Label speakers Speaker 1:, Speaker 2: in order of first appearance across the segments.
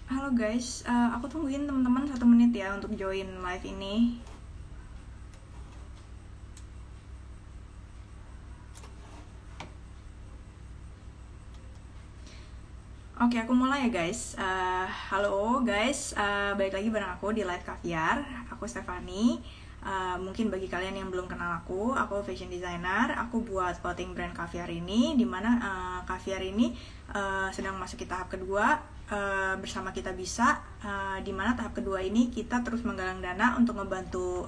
Speaker 1: Halo guys, aku tungguin teman-teman 1 menit ya untuk join live ini. Oke, aku mulai ya guys. Halo guys, balik lagi bareng aku di live Kaviar. Aku Stefani. Mungkin bagi kalian yang belum kenal aku fashion designer. Aku buat clothing brand Kaviar ini, dimana Kaviar ini sedang masuk ke tahap kedua bersama Kita Bisa. Dimana tahap kedua ini kita terus menggalang dana untuk membantu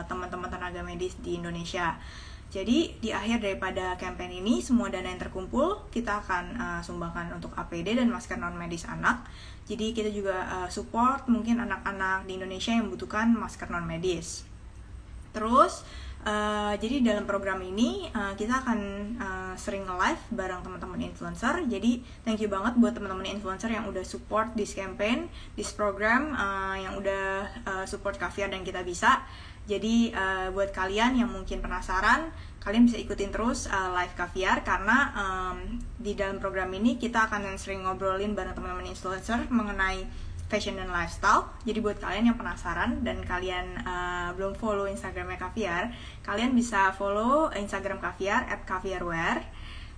Speaker 1: teman-teman tenaga medis di Indonesia. Jadi di akhir daripada campaign ini, semua dana yang terkumpul kita akan sumbangkan untuk APD dan masker non medis anak. Jadi kita juga support mungkin anak-anak di Indonesia yang membutuhkan masker non medis. Terus jadi dalam program ini kita akan sering nge-live bareng teman-teman influencer. Jadi thank you banget buat teman-teman influencer yang udah support this campaign, this program, yang udah support Kaviar dan Kita Bisa. Jadi buat kalian yang mungkin penasaran, kalian bisa ikutin terus live Kaviar karena di dalam program ini kita akan sering ngobrolin bareng teman-teman influencer mengenai fashion dan lifestyle. Jadi buat kalian yang penasaran dan kalian belum follow Instagramnya Kaviar, kalian bisa follow Instagram Kaviar @kaviarwear.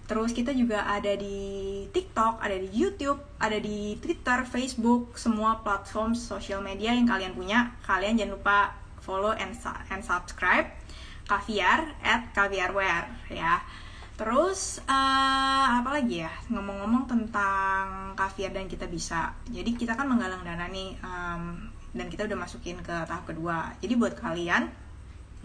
Speaker 1: Terus kita juga ada di TikTok, ada di YouTube, ada di Twitter, Facebook, semua platform sosial media yang kalian punya. Kalian jangan lupa follow and subscribe Kaviar @kaviarwear ya. Terus apa lagi ya, ngomong-ngomong tentang Kaviar dan Kita Bisa. Jadi kita kan menggalang dana nih, dan kita udah masukin ke tahap kedua. Jadi buat kalian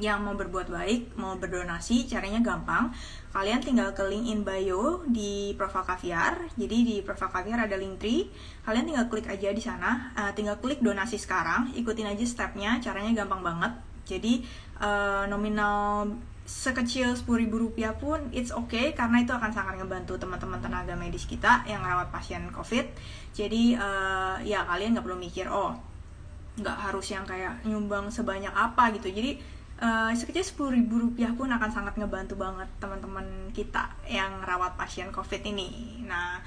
Speaker 1: yang mau berbuat baik, mau berdonasi, caranya gampang. Kalian tinggal ke link in bio di profile Kaviar. Jadi di profile Kaviar ada link tree. Kalian tinggal klik aja di sana, tinggal klik donasi sekarang. Ikutin aja stepnya, caranya gampang banget. Jadi nominal sekecil Rp10.000 pun it's okay, karena itu akan sangat ngebantu teman-teman tenaga medis kita yang merawat pasien COVID. Jadi ya kalian nggak perlu mikir nggak harus yang kayak nyumbang sebanyak apa gitu. Jadi sekecil Rp10.000 pun akan sangat ngebantu banget teman-teman kita yang rawat pasien COVID ini. Nah,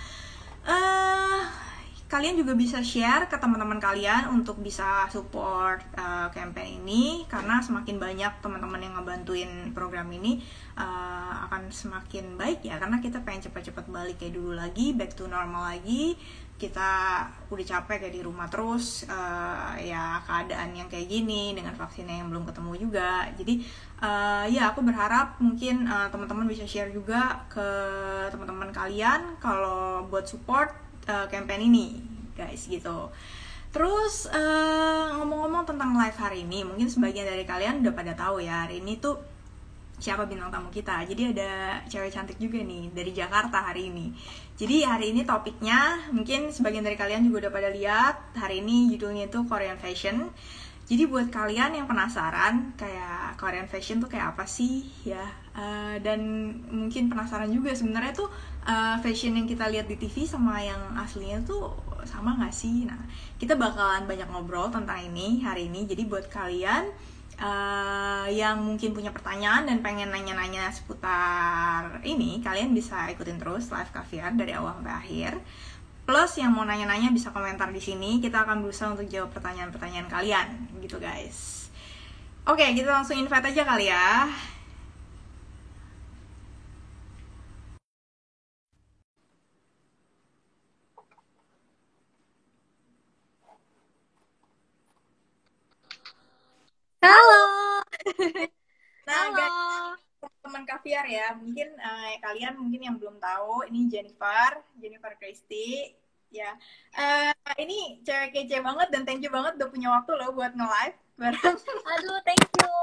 Speaker 1: kalian juga bisa share ke teman-teman kalian untuk bisa support campaign ini, karena semakin banyak teman-teman yang ngebantuin program ini akan semakin baik ya, karena kita pengen cepat-cepat balik kayak dulu lagi, back to normal lagi. Kita udah capek kayak di rumah terus, ya keadaan yang kayak gini dengan vaksinnya yang belum ketemu juga. Jadi ya aku berharap mungkin teman-teman bisa share juga ke teman-teman kalian kalau buat support campaign ini guys gitu. Terus ngomong-ngomong tentang live hari ini, mungkin sebagian dari kalian udah pada tahu ya hari ini tuh siapa bintang tamu kita. Jadi ada cewek cantik juga nih dari Jakarta hari ini. Jadi hari ini topiknya mungkin sebagian dari kalian juga udah pada lihat. Hari ini judulnya itu Korean Fashion. Jadi buat kalian yang penasaran kayak Korean Fashion tuh kayak apa sih ya, dan mungkin penasaran juga sebenarnya tuh fashion yang kita lihat di TV sama yang aslinya tuh sama nggak sih? Nah, kita bakalan banyak ngobrol tentang ini hari ini. Jadi buat kalian yang mungkin punya pertanyaan dan pengen nanya-nanya seputar ini, kalian bisa ikutin terus live Kaviar dari awal sampai akhir. Plus yang mau nanya-nanya bisa komentar di sini. Kita akan berusaha untuk jawab pertanyaan-pertanyaan kalian, gitu guys. Oke, kita langsung invite aja kali ya.
Speaker 2: Halo,
Speaker 1: Nah, guys,
Speaker 2: halo.
Speaker 1: teman Kaviar ya. Mungkin kalian mungkin yang belum tahu, ini Jennifer Christie. Ya, ini cewek kece banget dan thank you banget udah punya waktu loh buat nge-live bareng.
Speaker 2: Aduh, thank you.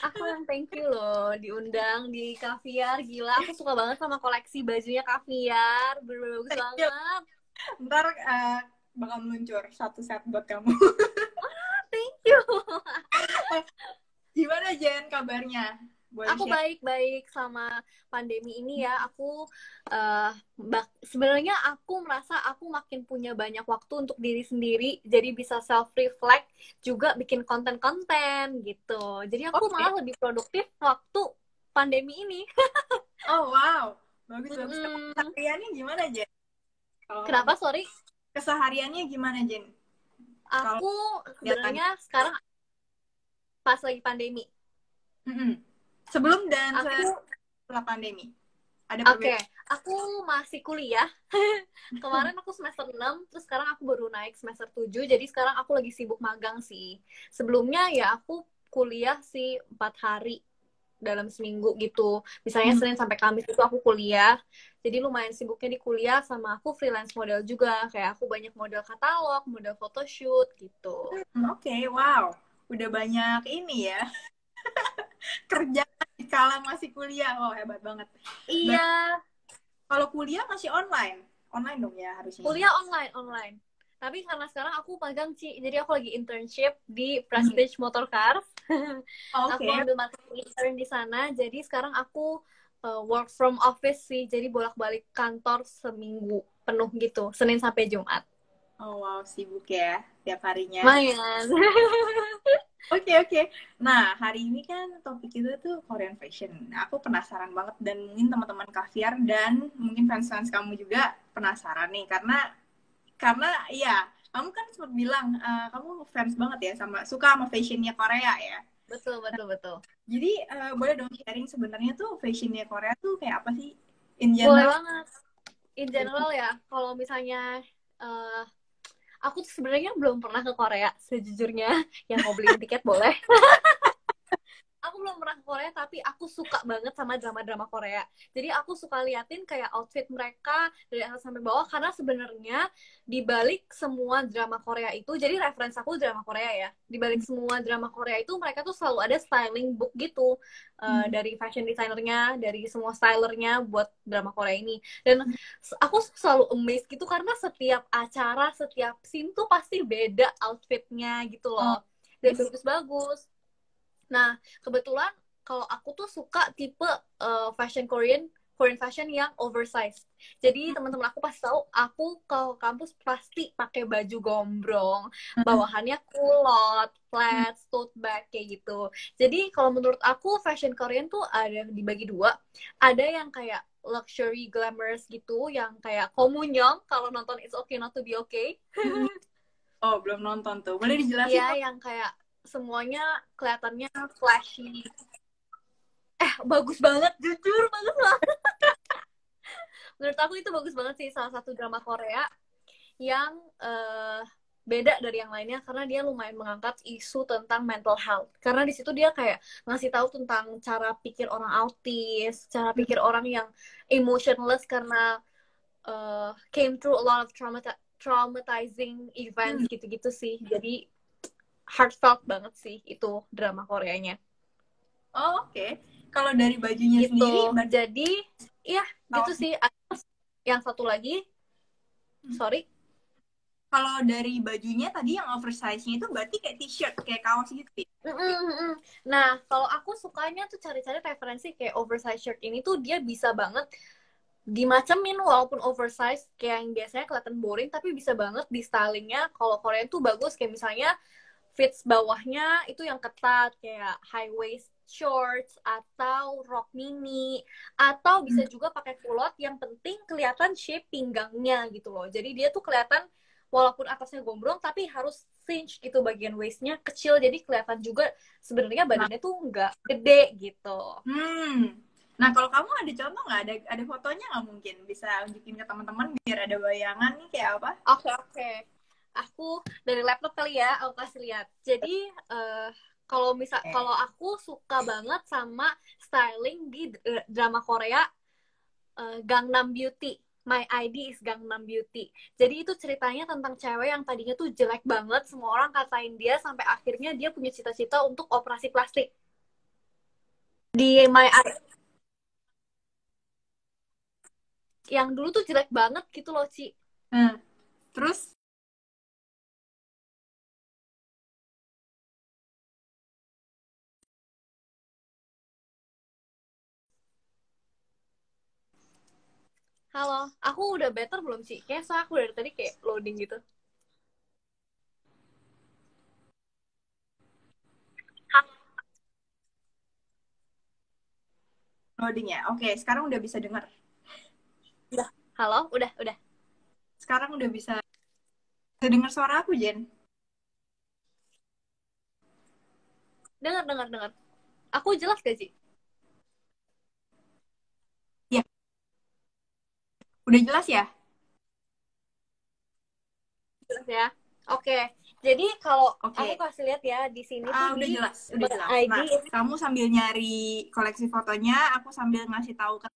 Speaker 2: Aku yang thank you loh diundang di Kaviar. Gila, aku suka banget sama koleksi bajunya Kaviar. Bagus
Speaker 1: Thank you.
Speaker 2: banget.
Speaker 1: Ntar bakal meluncur satu set buat kamu.
Speaker 2: Thank you.
Speaker 1: Gimana Jen kabarnya? Boleh
Speaker 2: Aku
Speaker 1: share?
Speaker 2: baik-baik sama pandemi ini ya. Aku sebenarnya aku merasa aku makin punya banyak waktu untuk diri sendiri. Jadi bisa self-reflect, juga bikin konten-konten gitu. Jadi aku
Speaker 1: Oke.
Speaker 2: malah lebih produktif waktu pandemi ini.
Speaker 1: Oh wow, bagus bagus.
Speaker 2: Mm-mm.
Speaker 1: Kesehariannya gimana Jen? Kalau kamu
Speaker 2: Kenapa? Sorry.
Speaker 1: kesehariannya gimana, Jen? Kalau
Speaker 2: Aku
Speaker 1: kegiatan
Speaker 2: sebenarnya sekarang pas lagi pandemi.
Speaker 1: Mm-mm. Sebelum dan
Speaker 2: Aku
Speaker 1: setelah pandemi ada
Speaker 2: Oke,
Speaker 1: perbedaan.
Speaker 2: aku masih kuliah. Kemarin aku semester 6, terus sekarang aku baru naik semester 7, jadi sekarang aku lagi sibuk magang sih. Sebelumnya ya aku kuliah sih 4 hari dalam seminggu gitu. Misalnya
Speaker 1: Hmm.
Speaker 2: Senin sampai Kamis itu aku kuliah. Jadi lumayan sibuknya di kuliah sama aku freelance model juga. Kayak aku banyak model katalog, model photoshoot gitu.
Speaker 1: Oke, wow. Udah banyak ini ya, kerja di kala masih kuliah. Oh, hebat banget.
Speaker 2: Iya,
Speaker 1: Ber- Kalau kuliah masih online. Online dong ya harusnya.
Speaker 2: kuliah online, online. Tapi karena sekarang aku magang, Ci. Jadi aku lagi internship di
Speaker 1: Hmm.
Speaker 2: Prestige Motor Cars. Aku
Speaker 1: Oke.
Speaker 2: ambil marketing intern di sana. Jadi sekarang aku work from office sih. Jadi bolak-balik kantor seminggu penuh gitu. Senin sampai Jumat.
Speaker 1: Oh, wow, sibuk ya tiap harinya.
Speaker 2: Lumayan.
Speaker 1: Oke, oke. Nah, hari ini kan topik kita tuh Korean fashion. Nah, aku penasaran banget dan mungkin teman-teman Kaviar dan mungkin fans-fans kamu juga penasaran nih karena ya kamu kan sempat bilang kamu fans banget ya suka sama fashionnya Korea ya.
Speaker 2: Betul, betul, betul.
Speaker 1: Jadi boleh dong sharing sebenarnya tuh fashionnya Korea tuh kayak apa sih in
Speaker 2: Boleh
Speaker 1: general?
Speaker 2: banget. In general ya, kalau misalnya eh, aku tuh sebenarnya belum pernah ke Korea sejujurnya. Yang mau beliin tiket boleh. Aku belum pernah ke Korea, tapi aku suka banget sama drama-drama Korea. Jadi aku suka liatin kayak outfit mereka dari atas sampai bawah, karena sebenarnya di balik semua drama Korea itu, jadi referensi aku drama Korea ya, di balik semua drama Korea itu mereka tuh selalu ada styling book gitu, dari fashion designernya, dari semua stylernya buat drama Korea ini. Dan aku selalu amazed gitu, karena setiap acara, setiap scene tuh pasti beda outfitnya gitu
Speaker 1: Oh,
Speaker 2: loh. Dan bagus-bagus. Nah, kebetulan kalau aku tuh suka tipe fashion Korean fashion yang oversized. Jadi teman-teman aku pasti tahu aku ke kampus pasti pakai baju gombrong, bawahannya kulot, flats, tote bag kayak gitu. Jadi kalau menurut aku fashion Korean tuh ada dibagi dua. Ada yang kayak luxury glamorous gitu, yang kayak Komunyong kalau nonton It's Okay Not to Be Okay.
Speaker 1: oh, belum nonton tuh. Boleh dijelasin
Speaker 2: Iya,
Speaker 1: dong?
Speaker 2: yang kayak semuanya kelihatannya flashy. Bagus banget, jujur bagus banget. Menurut aku itu bagus banget sih, salah satu drama Korea yang beda dari yang lainnya karena dia lumayan mengangkat isu tentang mental health. Karena di situ dia kayak ngasih tahu tentang cara pikir orang autis, cara pikir orang yang emotionless karena came through a lot of traumatizing
Speaker 1: Hmm.
Speaker 2: events gitu-gitu sih. Jadi heartfelt banget sih itu drama Koreanya.
Speaker 1: Oh, oke. Kalau dari bajunya
Speaker 2: Gitu.
Speaker 1: sendiri,
Speaker 2: Jadi, ya gitu
Speaker 1: kaos.
Speaker 2: sih. Yang satu lagi, sorry.
Speaker 1: Kalau dari bajunya tadi yang oversize-nya itu berarti kayak t-shirt, kayak kaos gitu ya?
Speaker 2: Nah, kalau aku sukanya tuh cari-cari referensi kayak oversize shirt ini tuh dia bisa banget dimacemin walaupun oversize kayak yang biasanya kelihatan boring tapi bisa banget di stylingnya kalau Korean tuh bagus kayak misalnya fits bawahnya itu yang ketat kayak high waist shorts atau rok mini atau bisa juga pakai kulot yang penting kelihatan shape pinggangnya gitu loh. Jadi dia tuh kelihatan walaupun atasnya gombrong tapi harus cinch gitu bagian waistnya kecil jadi kelihatan juga sebenarnya
Speaker 1: Nah,
Speaker 2: badannya tuh nggak gede gitu.
Speaker 1: hmm. Nah, kalau kamu ada contoh nggak? Ada fotonya nggak mungkin? Bisa unjukin ke teman-teman biar ada bayangan nih kayak apa?
Speaker 2: Oke, oke. Aku dari laptop kali ya, aku kasih lihat. Jadi kalau aku suka banget sama styling di drama Korea Gangnam Beauty. My ID is Gangnam Beauty. Jadi itu ceritanya tentang cewek yang tadinya tuh jelek banget, semua orang katain dia sampai akhirnya dia punya cita-cita untuk operasi plastik. Di My ID yang dulu tuh jelek banget gitu loh, Ci.
Speaker 1: Nah, terus,
Speaker 2: Halo, aku udah better belum sih? Kayaknya aku dari tadi kayak loading gitu.
Speaker 1: loading ya? Oke, sekarang udah bisa dengar.
Speaker 2: Udah. Halo, udah.
Speaker 1: Sekarang udah bisa. Bisa dengar suara aku, Jen?
Speaker 2: Dengar. Aku jelas gak sih?
Speaker 1: Ya, udah jelas ya?
Speaker 2: Jelas ya. Oke. Jadi kalau aku
Speaker 1: Oke.
Speaker 2: kasih lihat ya di sini tuh
Speaker 1: Udah
Speaker 2: di
Speaker 1: jelas, udah
Speaker 2: My
Speaker 1: jelas.
Speaker 2: ID
Speaker 1: Nah,
Speaker 2: ini.
Speaker 1: kamu sambil nyari koleksi fotonya, aku sambil ngasih tahu ke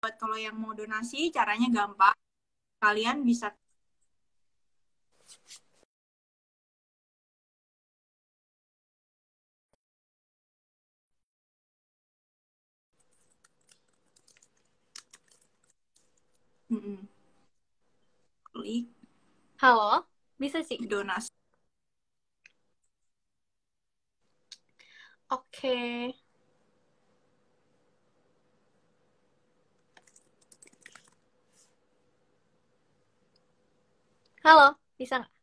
Speaker 1: buat kalau yang mau donasi, caranya gampang. Kalian bisa mm-mm, klik
Speaker 2: Halo, bisa sih.
Speaker 1: donasi.
Speaker 2: Oke. Halo, bisa nggak?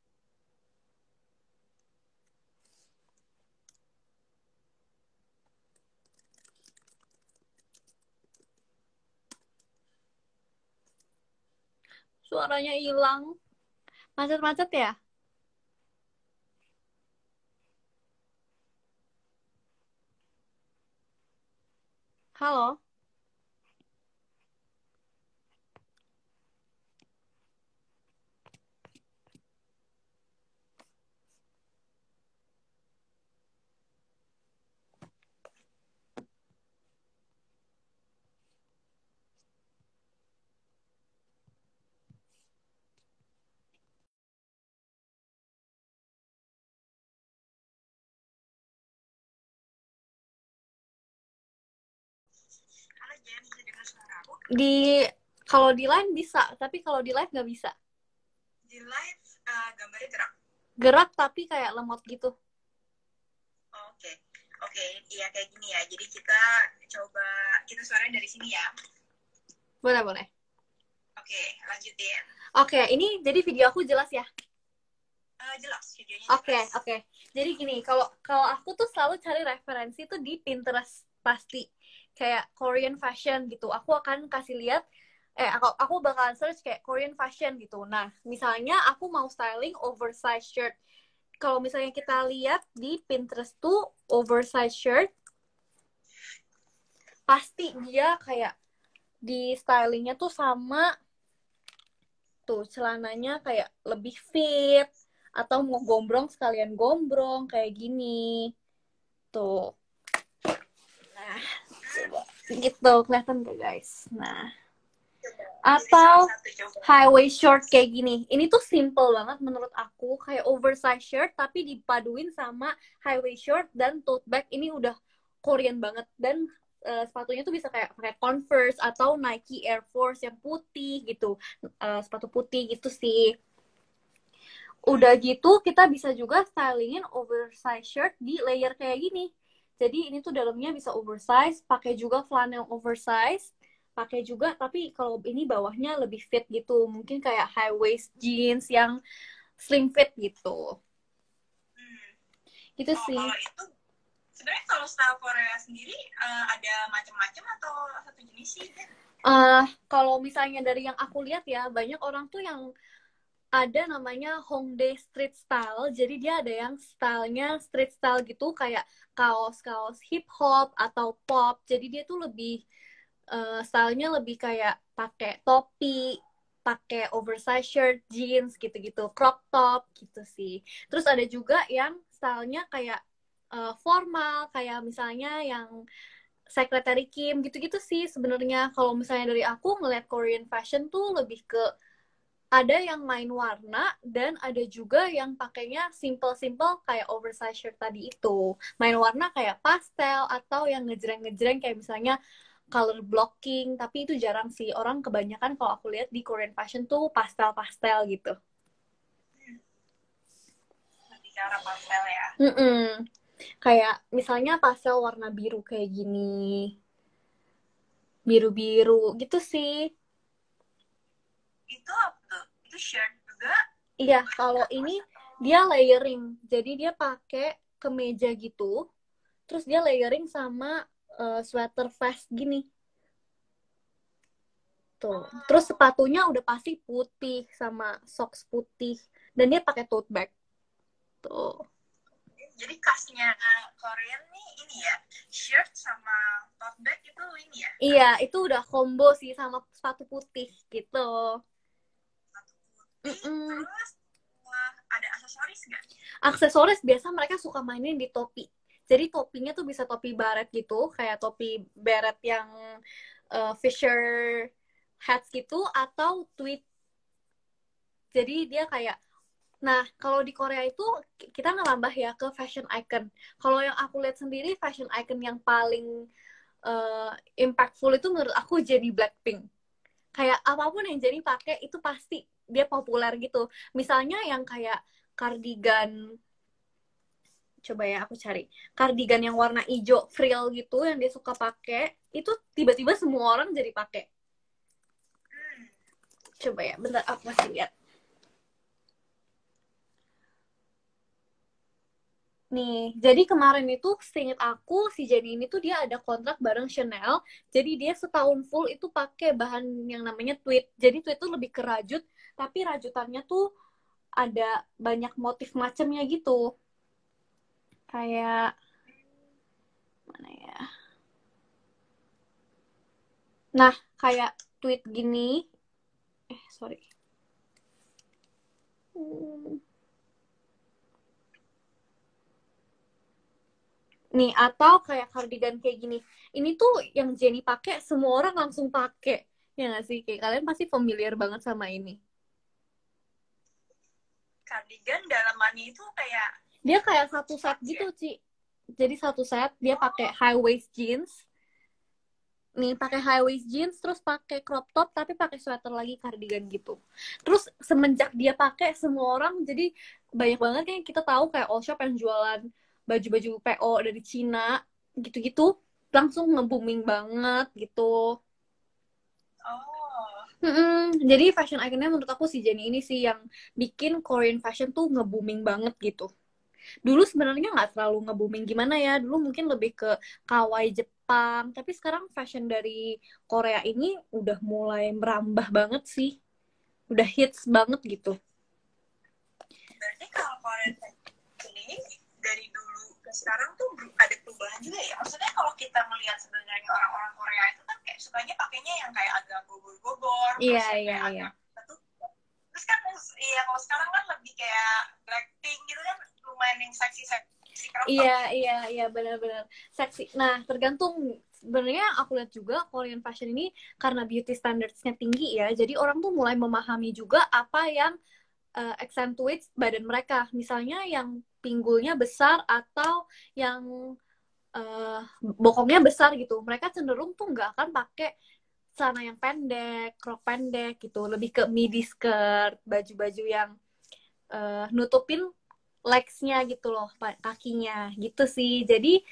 Speaker 2: Suaranya hilang. Macet-macet ya? Halo.
Speaker 1: Halo Jen, bisa dengar suara aku?
Speaker 2: Di kalau di line bisa, tapi kalau di live nggak bisa.
Speaker 1: Di live gambarnya gerak.
Speaker 2: Gerak tapi kayak lemot gitu.
Speaker 1: Oke, oke, iya kayak gini ya. Jadi kita coba kita suaranya dari sini ya.
Speaker 2: Boleh.
Speaker 1: Oke, lanjutin.
Speaker 2: Oke, ini jadi video aku jelas ya.
Speaker 1: Jelas, videonya jelas.
Speaker 2: Oke. Jadi gini, kalau kalau aku tuh selalu cari referensi tuh di Pinterest pasti. Kayak Korean fashion gitu. Aku akan kasih lihat aku bakalan search kayak Korean fashion gitu. Nah, misalnya aku mau styling oversize shirt. Kalau misalnya kita lihat di Pinterest tuh oversize shirt pasti dia kayak di stylingnya tuh sama tuh celananya kayak lebih fit atau mau gombrong sekalian gombrong kayak gini tuh. Nah, coba gitu kelihatan gak guys? Nah, atau high waist short kayak gini. Ini tuh simple banget menurut aku, kayak oversize shirt tapi dipaduin sama high waist short dan tote bag. Ini udah Korean banget dan sepatunya tuh bisa kayak pakai Converse atau Nike Air Force yang putih gitu. Sepatu putih gitu sih. Udah gitu kita bisa juga stylingin oversize shirt di layer kayak gini. Jadi ini tuh dalamnya bisa oversize, pakai juga flannel oversize, pakai juga tapi kalau ini bawahnya lebih fit gitu. Mungkin kayak high waist jeans yang slim fit gitu. Gitu sih.
Speaker 1: Kalau itu sebenarnya kalau style Korea sendiri ada macam-macam atau satu jenis sih?
Speaker 2: Kalau misalnya dari yang aku lihat ya, banyak orang tuh yang ada namanya Hongdae Street Style. Jadi dia ada yang stylenya street style gitu kayak kaos-kaos hip hop atau pop. Jadi dia tuh lebih stylenya lebih kayak pakai topi, pakai oversize shirt, jeans gitu-gitu, crop top gitu sih. Terus ada juga yang stylenya kayak formal, kayak misalnya yang Secretary Kim gitu-gitu sih sebenarnya. Kalau misalnya dari aku ngeliat Korean fashion tuh lebih ke ada yang main warna dan ada juga yang pakainya simple-simple kayak oversize shirt tadi itu. Main warna kayak pastel atau yang ngejreng-ngejreng kayak misalnya color blocking, tapi itu jarang sih. Orang kebanyakan kalau aku lihat di Korean fashion tuh pastel-pastel gitu.
Speaker 1: Lebih ke arah pastel ya.
Speaker 2: Kayak misalnya pastel warna biru kayak gini. Biru-biru gitu sih.
Speaker 1: Itu apa tuh? Itu shirt juga?
Speaker 2: Iya, kalau ini dia layering. Jadi dia pakai kemeja gitu. Terus dia layering sama sweater vest gini. Tuh. Terus sepatunya udah pasti putih sama socks putih. dan dia pakai tote bag tuh.
Speaker 1: Jadi khasnya Korean nih ini ya, shirt sama tote bag itu ini ya?
Speaker 2: Iya, itu udah combo sih sama sepatu putih gitu.
Speaker 1: Sepatu putih, terus ada aksesoris nggak?
Speaker 2: Aksesoris biasa mereka suka mainin di topi. Jadi topinya tuh bisa topi baret gitu, kayak topi beret yang Fisher hats gitu, atau tweed. Jadi dia kayak, nah kalau di Korea itu kita ngerambah ya ke fashion icon. Kalau yang aku lihat sendiri fashion icon yang paling impactful itu menurut aku jadi Blackpink. Kayak apapun yang jadi pakai itu pasti dia populer gitu. Misalnya yang kayak cardigan, coba ya aku cari cardigan yang warna hijau frill gitu yang dia suka pakai, itu tiba-tiba semua orang jadi pakai. Coba ya, bentar aku masih lihat. Nih, jadi kemarin itu seingat aku si Jennie ini tuh dia ada kontrak bareng Chanel, jadi dia setahun full itu pakai bahan yang namanya tweed. Jadi tweed itu lebih ke rajut, tapi rajutannya tuh ada banyak motif macamnya gitu. Kayak mana ya? Nah, kayak tweet gini. Sorry. Nih, atau kayak cardigan kayak gini. Ini tuh yang Jenny pakai, semua orang langsung pakai. Ya nggak sih? Kayak kalian pasti familiar banget sama ini.
Speaker 1: Cardigan dalamannya itu kayak
Speaker 2: dia kayak satu set gitu, Ci. Jadi satu set dia pakai high waist jeans. Nih pakai high waist jeans terus pakai crop top tapi pakai sweater lagi cardigan gitu. Terus semenjak dia pakai semua orang jadi banyak banget yang kita tahu kayak all shop yang jualan baju-baju PO dari Cina gitu-gitu langsung nge-booming banget gitu. Jadi fashion iconnya menurut aku si Jennie ini sih yang bikin Korean fashion tuh nge-booming banget gitu. Dulu sebenarnya nggak terlalu nge-booming gimana ya, dulu mungkin lebih ke kawaii Jepang, tapi sekarang fashion dari Korea ini udah mulai merambah banget sih, udah hits banget gitu.
Speaker 1: Berarti kalau Korean fashion ini dari dulu ke sekarang tuh ada perubahan juga ya? Maksudnya kalau kita melihat sebenarnya orang-orang Korea itu kan kayak sukanya pakainya yang kayak agak gogor-gogor,
Speaker 2: Iya, iya, iya.
Speaker 1: Terus kan yang kalau sekarang kan lebih kayak Blackpink gitu kan lumayan yang seksi-seksi.
Speaker 2: Iya, benar-benar seksi. Nah, tergantung sebenarnya aku lihat juga Korean fashion ini karena beauty standards-nya tinggi ya. Jadi orang tuh mulai memahami juga apa yang accentuates badan mereka. Misalnya yang pinggulnya besar atau yang bokongnya besar gitu. Mereka cenderung tuh nggak akan pakai celana yang pendek, crop pendek gitu. Lebih ke midi skirt, baju-baju yang nutupin legs-nya gitu loh, kakinya gitu sih. Jadi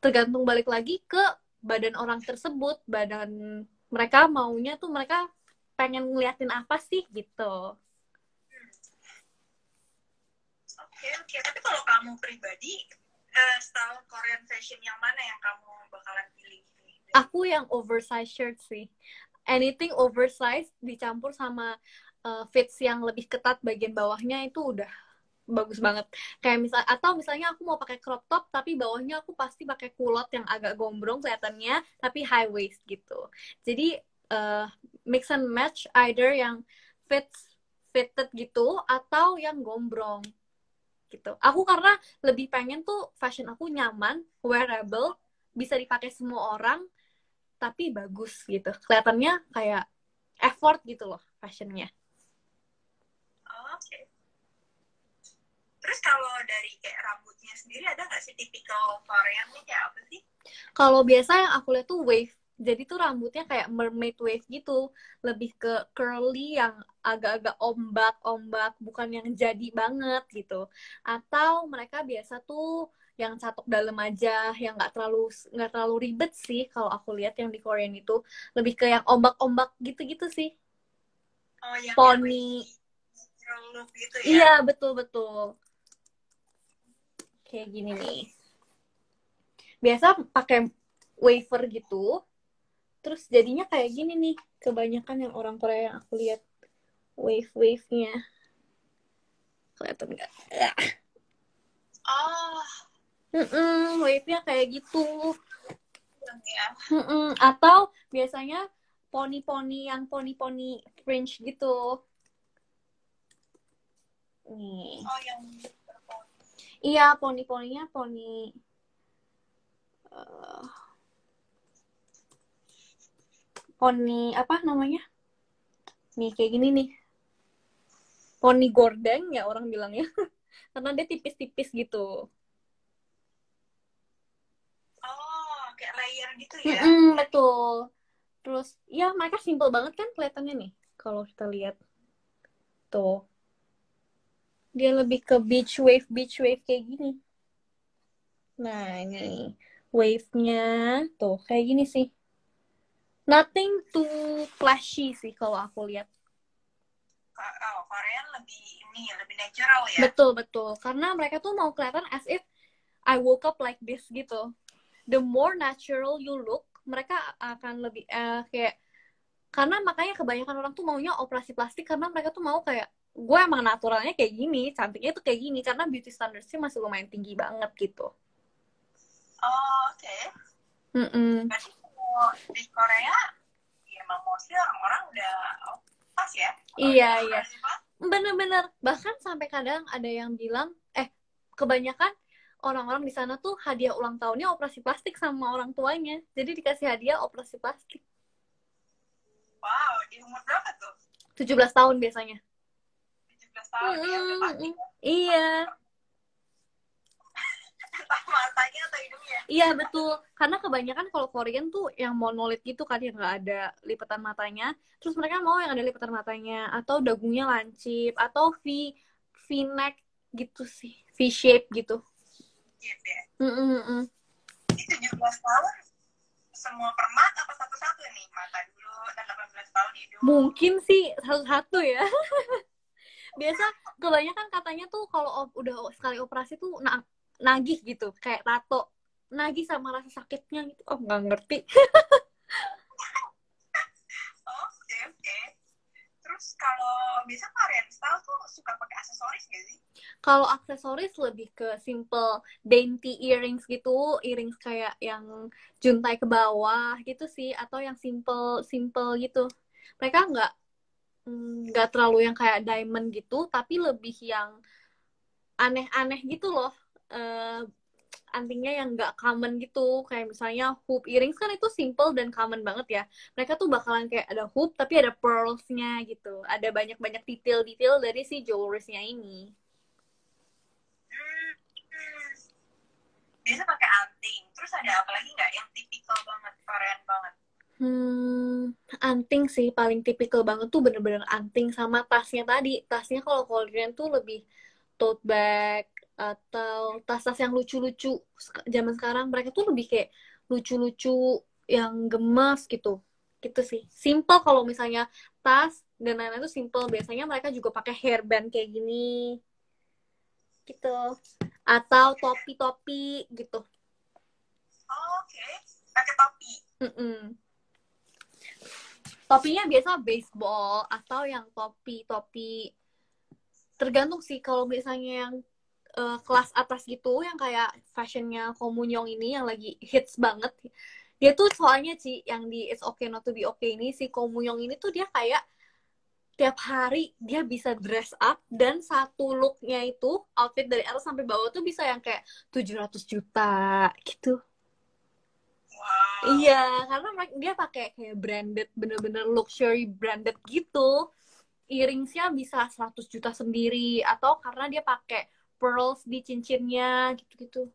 Speaker 2: tergantung balik lagi ke badan orang tersebut, badan mereka maunya tuh mereka pengen ngeliatin apa sih gitu.
Speaker 1: Oke. Tapi kalau kamu pribadi, style Korean fashion yang mana yang kamu bakalan pilih?
Speaker 2: Aku yang oversize shirt sih. Anything oversize dicampur sama fits yang lebih ketat bagian bawahnya itu udah bagus banget. Kayak misalnya aku mau pakai crop top tapi bawahnya aku pasti pakai kulot yang agak gombrong kelihatannya tapi high waist gitu. Jadi mix and match either yang fitted gitu atau yang gombrong gitu. Aku karena lebih pengen tuh fashion aku nyaman, wearable, bisa dipakai semua orang tapi bagus gitu. Kelihatannya kayak effort gitu loh fashionnya.
Speaker 1: Oke. Terus kalau dari kayak rambutnya sendiri ada nggak sih tipikal Korean nih kayak apa sih?
Speaker 2: Kalau biasa yang aku lihat tuh wave. Jadi tuh rambutnya kayak mermaid wave gitu. Lebih ke curly yang agak-agak ombak-ombak, bukan yang jadi banget gitu. Atau mereka biasa tuh yang catok dalam aja, yang nggak terlalu ribet sih kalau aku lihat yang di Korean itu. Lebih ke yang ombak-ombak gitu-gitu sih.
Speaker 1: Oh, yang
Speaker 2: poni.
Speaker 1: Gitu ya?
Speaker 2: Iya, betul-betul. Kayak gini nih. Biasa pakai wafer gitu, terus jadinya kayak gini nih. Kebanyakan yang orang Korea yang aku lihat wave-wave-nya. Kelihatan nggak?
Speaker 1: Oh,
Speaker 2: Wave-nya kayak gitu.
Speaker 1: ya.
Speaker 2: Atau biasanya poni-poni yang poni-poni fringe gitu. Nih.
Speaker 1: Oh, yang
Speaker 2: Iya, poni-poninya poni poni apa namanya? Nih kayak gini nih. Poni gordeng ya orang bilangnya. Karena dia tipis-tipis gitu.
Speaker 1: oh, kayak layer gitu ya.
Speaker 2: Betul. Terus ya mereka simple banget kan kelihatannya nih kalau kita lihat. Tuh. Dia lebih ke beach wave kayak gini. Nah, ini wave-nya tuh kayak gini sih. Nothing too flashy sih kalau aku lihat.
Speaker 1: Oh, Korean lebih natural ya.
Speaker 2: Betul. Karena mereka tuh mau kelihatan as if I woke up like this gitu. The more natural you look, mereka akan lebih kayak karena makanya kebanyakan orang tuh maunya operasi plastik karena mereka tuh mau kayak gue emang naturalnya kayak gini, cantiknya tuh kayak gini karena beauty standardsnya masih lumayan tinggi banget gitu.
Speaker 1: Oh, oke. Berarti kalau di Korea, ya emang mostly orang-orang udah pas ya.
Speaker 2: Iya. Bener-bener. Bahkan sampai kadang ada yang bilang, kebanyakan orang-orang di sana tuh hadiah ulang tahunnya operasi plastik sama orang tuanya. Jadi dikasih hadiah operasi plastik.
Speaker 1: Wow, di umur berapa tuh?
Speaker 2: 17 tahun biasanya.
Speaker 1: 17 tahun ya, udah pasti.
Speaker 2: Iya.
Speaker 1: Entah matanya atau hidungnya.
Speaker 2: Iya, betul. Karena kebanyakan kalau Korean tuh yang monolid gitu kan, yang nggak ada lipatan matanya. Terus mereka mau yang ada lipatan matanya. Atau dagunya lancip. Atau V-neck gitu sih. V-shape gitu.
Speaker 1: Gitu ya.
Speaker 2: Ini
Speaker 1: 17 tahun semua permat apa satu-satu nih? Mata dulu, dan 18 tahun hidung.
Speaker 2: Mungkin sih satu-satu ya. Biasa kebanyakan katanya tuh kalau udah sekali operasi tuh nagih gitu, kayak tato. Nagih sama rasa sakitnya gitu. Oh, nggak ngerti.
Speaker 1: Oke. Terus kalau biasa Korean style tuh suka pakai aksesoris gak sih?
Speaker 2: Kalau aksesoris lebih ke simple dainty earrings gitu, earrings kayak yang juntai ke bawah gitu sih, atau yang simple gitu. Mereka nggak terlalu yang kayak diamond gitu, tapi lebih yang aneh-aneh gitu loh. Antingnya yang nggak common gitu, kayak misalnya hoop earrings kan itu simple dan common banget ya. Mereka tuh bakalan kayak ada hoop tapi ada pearls-nya gitu, ada banyak-banyak detail-detail dari si jewelries-nya ini.
Speaker 1: Biasa pakai anting. Terus ada apa lagi nggak yang tipikal banget, Korean banget?
Speaker 2: Anting sih paling tipikal banget tuh bener-bener anting sama tasnya tadi. Tasnya kalau Korean tuh lebih tote bag atau tas-tas yang lucu-lucu. Zaman sekarang mereka tuh lebih kayak lucu-lucu yang gemas gitu. Gitu sih. Simple kalau misalnya tas dan lain-lain tuh simple. Biasanya mereka juga pakai hairband kayak gini. Gitu. Atau topi-topi gitu.
Speaker 1: Oke. Pakai topi.
Speaker 2: Topinya biasa baseball atau yang topi tergantung sih. Kalau misalnya yang kelas atas gitu yang kayak fashionnya Komunyong ini yang lagi hits banget, dia tuh soalnya sih yang di It's Okay Not to Be Okay ini, si Komunyong ini tuh dia kayak tiap hari dia bisa dress up dan satu looknya itu outfit dari atas sampai bawah tuh bisa yang kayak 700 juta gitu.
Speaker 1: Wow.
Speaker 2: Iya, karena dia pakai kayak branded, bener-bener luxury branded gitu. Earringsnya bisa 100 juta sendiri, atau karena dia pakai pearls di cincinnya gitu-gitu.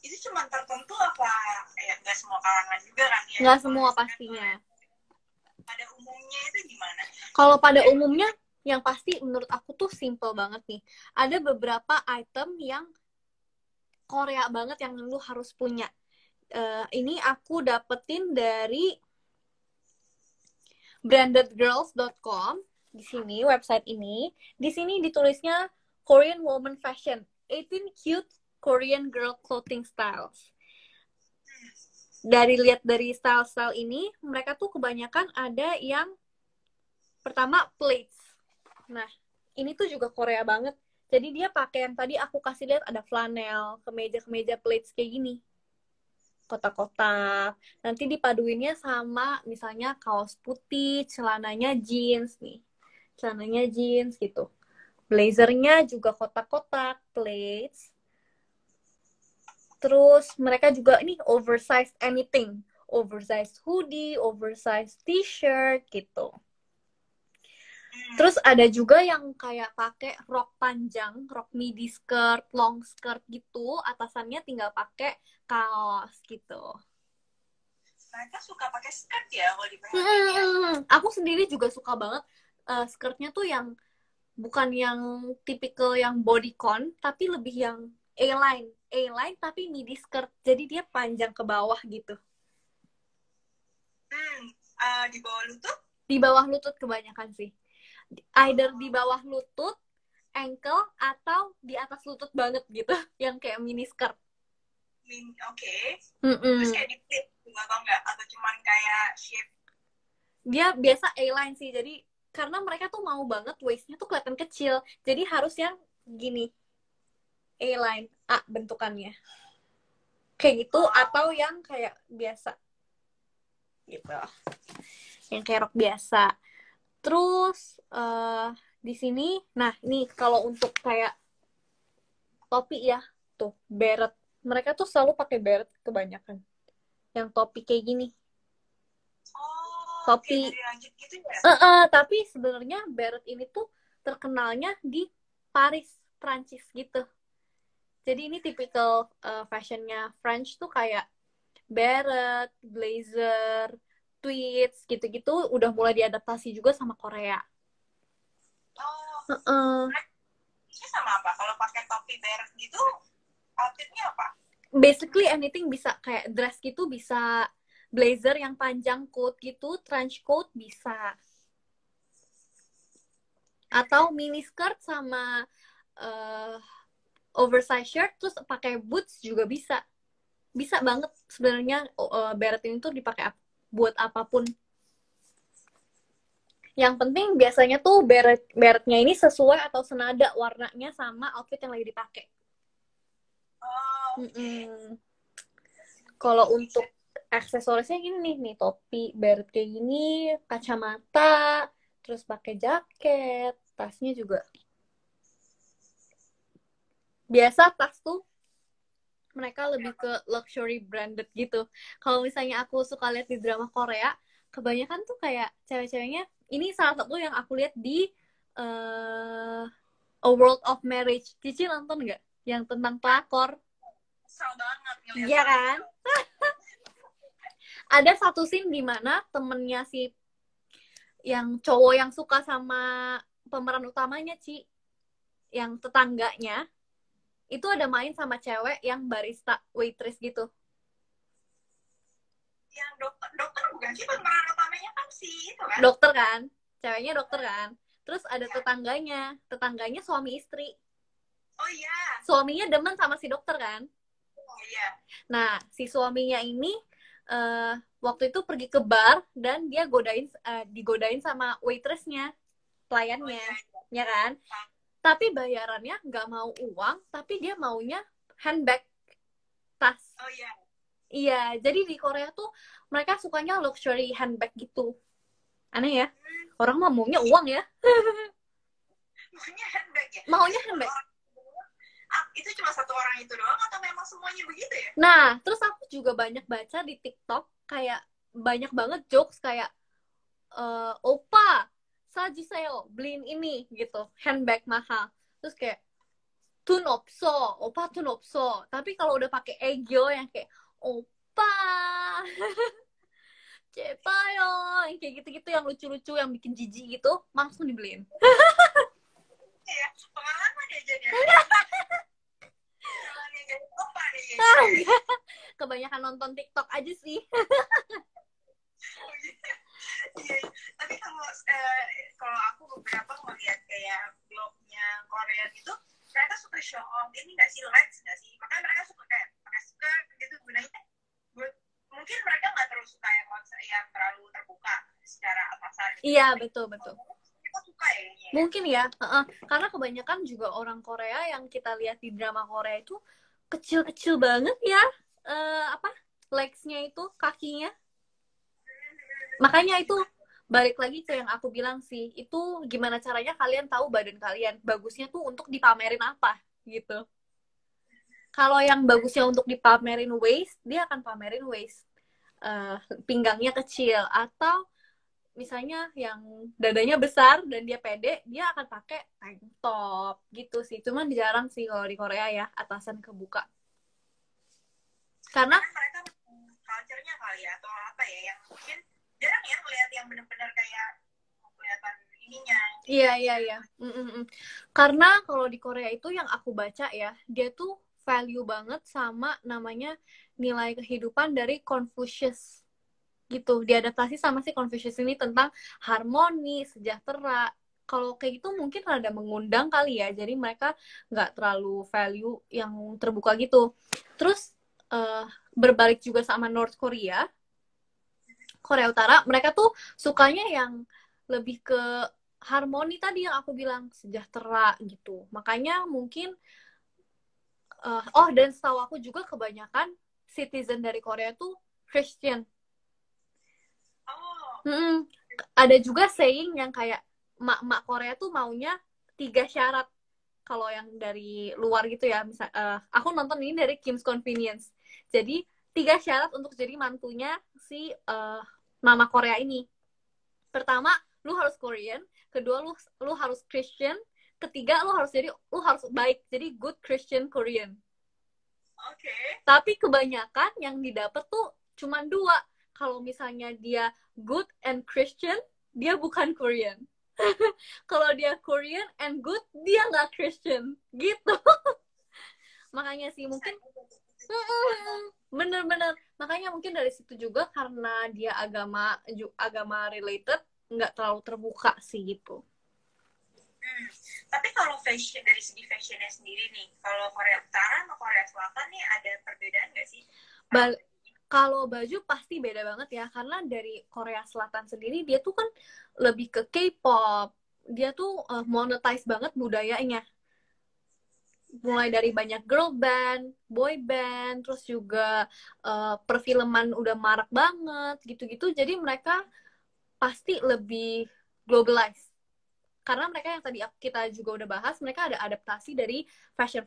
Speaker 1: Itu cuma tertentu apa ya nggak semua kalangan juga kan ya?
Speaker 2: Nggak semua pastinya.
Speaker 1: Pada umumnya itu gimana?
Speaker 2: Kalau pada umumnya yang pasti menurut aku tuh simple banget nih. Ada beberapa item yang Korea banget yang lu harus punya. Ini aku dapetin dari brandedgirls.com. Di sini website ini, di sini ditulisnya Korean Woman Fashion, 18 cute Korean girl clothing styles. Lihat dari style-style ini, mereka tuh kebanyakan ada yang pertama plaits. Nah, ini tuh juga Korea banget. Jadi dia pakai yang tadi aku kasih lihat ada flanel, kemeja-kemeja pleats kayak gini. Kotak-kotak. Nanti dipaduinnya sama misalnya kaos putih, celananya jeans nih. Celananya jeans gitu. Blazernya juga kotak-kotak, plaits. Terus mereka juga ini oversized anything. Oversized hoodie, oversized t-shirt gitu. Terus ada juga yang kayak pakai rok panjang, rok midi skirt, long skirt gitu, atasannya tinggal pakai kaos gitu.
Speaker 1: Mereka suka pakai skirt ya kalau diperhatiin ya.
Speaker 2: Aku sendiri juga suka banget skirtnya tuh yang bukan yang tipikal yang bodycon, tapi lebih yang A-line. A-line tapi midi skirt, jadi dia panjang ke bawah gitu.
Speaker 1: Di bawah lutut?
Speaker 2: Di bawah lutut kebanyakan sih. Either di bawah lutut, ankle, atau di atas lutut banget gitu. Yang kayak mini skirt.
Speaker 1: Oke. Terus kayak di-flip juga atau enggak? Atau cuman kayak shape?
Speaker 2: Dia biasa A-line sih, jadi karena mereka tuh mau banget waist-nya tuh kelihatan kecil. Jadi harus yang gini. A-line, A bentukannya. Kayak gitu, atau yang kayak biasa. Gitu. Yang kayak rok biasa. Terus di sini, nah ini kalau untuk kayak topi ya, tuh beret. Mereka tuh selalu pakai beret kebanyakan. Yang topi kayak gini. Topi.
Speaker 1: Kayak dari langit gitu ya?
Speaker 2: Tapi sebenarnya beret ini tuh terkenalnya di Paris, Prancis gitu. Jadi ini tipikal fashionnya French tuh kayak beret, blazer, tweeds gitu-gitu udah mulai diadaptasi juga sama Korea.
Speaker 1: Ini sama apa? Kalau pakai topi beret gitu, outfitnya apa?
Speaker 2: Basically anything bisa, kayak dress gitu bisa, blazer yang panjang coat gitu, trench coat bisa. Atau mini skirt sama oversize shirt terus pakai boots juga bisa. Bisa banget sebenarnya beret ini tuh dipakai buat apapun. Yang penting biasanya tuh beretnya ini sesuai atau senada warnanya sama outfit yang lagi dipakai. Kalau untuk aksesorisnya gini nih topi, beret kayak gini, kacamata, terus pakai jaket, tasnya juga. Biasa tas tuh mereka lebih ke luxury branded gitu. Kalau misalnya aku suka lihat di drama Korea, kebanyakan tuh kayak cewek-ceweknya, ini salah satu yang aku lihat di A World of Marriage. Cici nonton nggak? Yang tentang pelakor.
Speaker 1: Kesel banget ngeliat.
Speaker 2: Iya kan? Ada satu scene di mana temennya si yang cowok yang suka sama pemeran utamanya, Ci, yang tetangganya, itu ada main sama cewek yang barista, waitress gitu.
Speaker 1: Yang dokter bukan sih, pemeran utamanya kan sih itu kan?
Speaker 2: Dokter kan? Ceweknya dokter kan? Terus ada tetangganya suami istri.
Speaker 1: Oh iya.
Speaker 2: Suaminya demen sama si dokter kan?
Speaker 1: Oh iya.
Speaker 2: Nah, si suaminya ini waktu itu pergi ke bar dan dia digodain sama waitressnya, pelayannya, ya kan? Tapi bayarannya nggak mau uang, tapi dia maunya handbag, tas.
Speaker 1: Oh iya.
Speaker 2: Iya, jadi di Korea tuh mereka sukanya luxury handbag gitu. Aneh ya? Orang mah maunya uang ya.
Speaker 1: Maunya handbag ya?
Speaker 2: Maunya handbag.
Speaker 1: Itu cuma satu orang itu doang atau memang semuanya begitu ya?
Speaker 2: Nah, terus aku juga banyak baca di TikTok kayak banyak banget jokes kayak opa, sajuseyo, beliin ini gitu, handbag mahal. Terus kayak tun opso, opa tun opso. Tapi kalau udah pakai egyo yang kayak opa, cepayo, yang kayak gitu-gitu yang lucu-lucu yang bikin jijik gitu, langsung dibeliin.
Speaker 1: Iya, pengalaman ya jadi.
Speaker 2: Kebanyakan nonton TikTok aja sih.
Speaker 1: Iya, tapi kalau aku beberapa ngeliat kayak blognya Korea gitu, mereka suka show off ini nggak sih, legs nggak sih? Makanya mereka suka kayak pakai skirt gitu gunanya. Mungkin mereka nggak terlalu suka yang terlalu terbuka secara atasan.
Speaker 2: Iya, betul.
Speaker 1: Kita suka ya ini
Speaker 2: Mungkin ya, karena kebanyakan juga orang Korea yang kita lihat di drama Korea itu kecil-kecil banget ya, apa legs-nya itu, kakinya. Makanya itu balik lagi ke yang aku bilang sih, itu gimana caranya kalian tahu badan kalian bagusnya tuh untuk dipamerin apa gitu. Kalau yang bagusnya untuk dipamerin waist, dia akan pamerin waist, pinggangnya kecil, atau misalnya yang dadanya besar dan dia pede, dia akan pakai tank top gitu sih. Cuman jarang sih kalau di Korea ya atasan kebuka. Karena
Speaker 1: mereka culture-nya kali ya, atau apa ya, yang mungkin jarang ya melihat yang benar-benar kayak kelihatan ininya.
Speaker 2: Iya. Karena kalau di Korea itu yang aku baca ya, dia tuh value banget sama namanya nilai kehidupan dari Confucius gitu, diadaptasi sama si Confucius ini tentang harmoni, sejahtera. Kalau kayak gitu mungkin rada mengundang kali ya, jadi mereka nggak terlalu value yang terbuka gitu. Terus berbalik juga sama North Korea, Korea Utara, mereka tuh sukanya yang lebih ke harmoni tadi yang aku bilang, sejahtera gitu. Makanya mungkin dan setahu aku juga kebanyakan citizen dari Korea tuh Christian. Ada juga saying yang kayak mak-mak Korea tuh maunya 3 syarat kalau yang dari luar gitu ya. Misal, aku nonton ini dari Kim's Convenience. Jadi 3 syarat untuk jadi mantunya si mama Korea ini. Pertama, lu harus Korean. Kedua, lu harus Christian. Ketiga, lu harus baik. Jadi good Christian Korean. Oke. Tapi kebanyakan yang didapat tuh cuma 2. Kalau misalnya dia good and Christian, dia bukan Korean. Kalau dia Korean and good, dia nggak Christian. Gitu. Makanya sih mungkin bener-bener. Makanya mungkin dari situ juga karena dia agama related, nggak terlalu terbuka sih gitu.
Speaker 1: Tapi kalau fashion, dari segi fashionnya sendiri nih, kalau Korea Utara sama Korea Selatan nih ada perbedaan nggak sih?
Speaker 2: Kalau baju pasti beda banget ya, karena dari Korea Selatan sendiri dia tuh kan lebih ke K-pop, dia tuh monetize banget budayanya, mulai dari banyak girl band, boy band, terus juga perfilman udah marak banget gitu-gitu, jadi mereka pasti lebih globalized. Karena mereka yang tadi kita juga udah bahas, mereka ada adaptasi dari fashion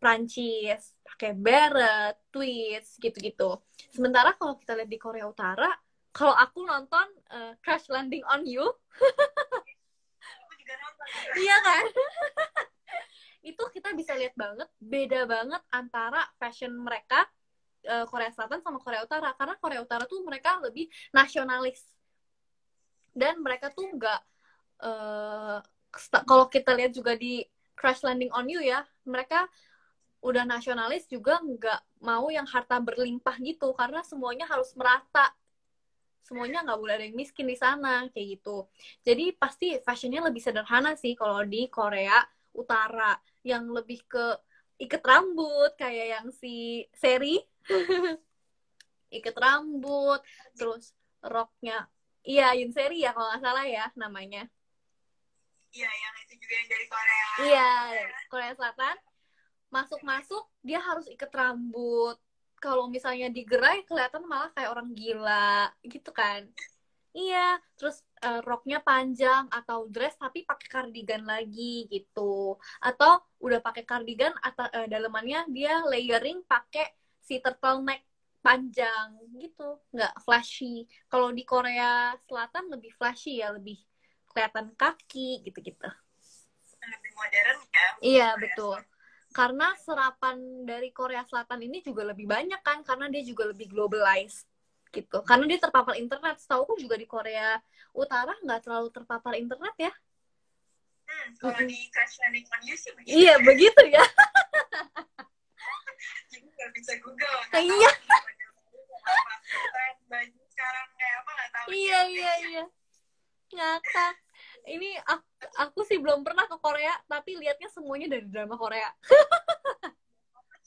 Speaker 2: Prancis, pakai beret, tweeds, gitu-gitu. Sementara kalau kita lihat di Korea Utara, kalau aku nonton Crash Landing on You,
Speaker 1: aku juga nonton.
Speaker 2: Iya kan? Itu kita bisa lihat banget, beda banget antara fashion mereka Korea Selatan sama Korea Utara. Karena Korea Utara tuh mereka lebih nasionalis. Dan mereka tuh nggak kalau kita lihat juga di Crash Landing on You ya, mereka udah nasionalis juga nggak mau yang harta berlimpah gitu, karena semuanya harus merata, semuanya nggak boleh ada yang miskin di sana kayak gitu. Jadi pasti fashionnya lebih sederhana sih kalau di Korea Utara, yang lebih ke ikat rambut kayak yang si Seri ikat rambut, terus roknya iya Yun Seri ya kalau nggak salah ya namanya.
Speaker 1: Iya, yang itu juga yang dari Korea.
Speaker 2: Iya, Korea Selatan. Masuk dia harus ikat rambut. Kalau misalnya digerai kelihatan malah kayak orang gila gitu kan. Iya, terus roknya panjang atau dress tapi pakai kardigan lagi gitu. Atau udah pakai kardigan atau dalemannya dia layering pakai si turtleneck panjang gitu, nggak flashy. Kalau di Korea Selatan lebih flashy ya, lebih kelihatan kaki gitu-gitu.
Speaker 1: Lebih modern ya.
Speaker 2: Iya, betul. Karena serapan dari Korea Selatan ini juga lebih banyak kan, karena dia juga lebih globalized gitu. Karena dia terpapar internet. Setahu aku juga di Korea Utara nggak terlalu terpapar internet ya.
Speaker 1: Kalau di Crash Landing on You sih begitu.
Speaker 2: Iya, begitu ya.
Speaker 1: Jadi nggak bisa Google.
Speaker 2: Iya.
Speaker 1: Baju sekarang kayak apa nggak tahu.
Speaker 2: Iya. Ngakak. Ini aku sih belum pernah ke Korea, tapi lihatnya semuanya dari drama Korea.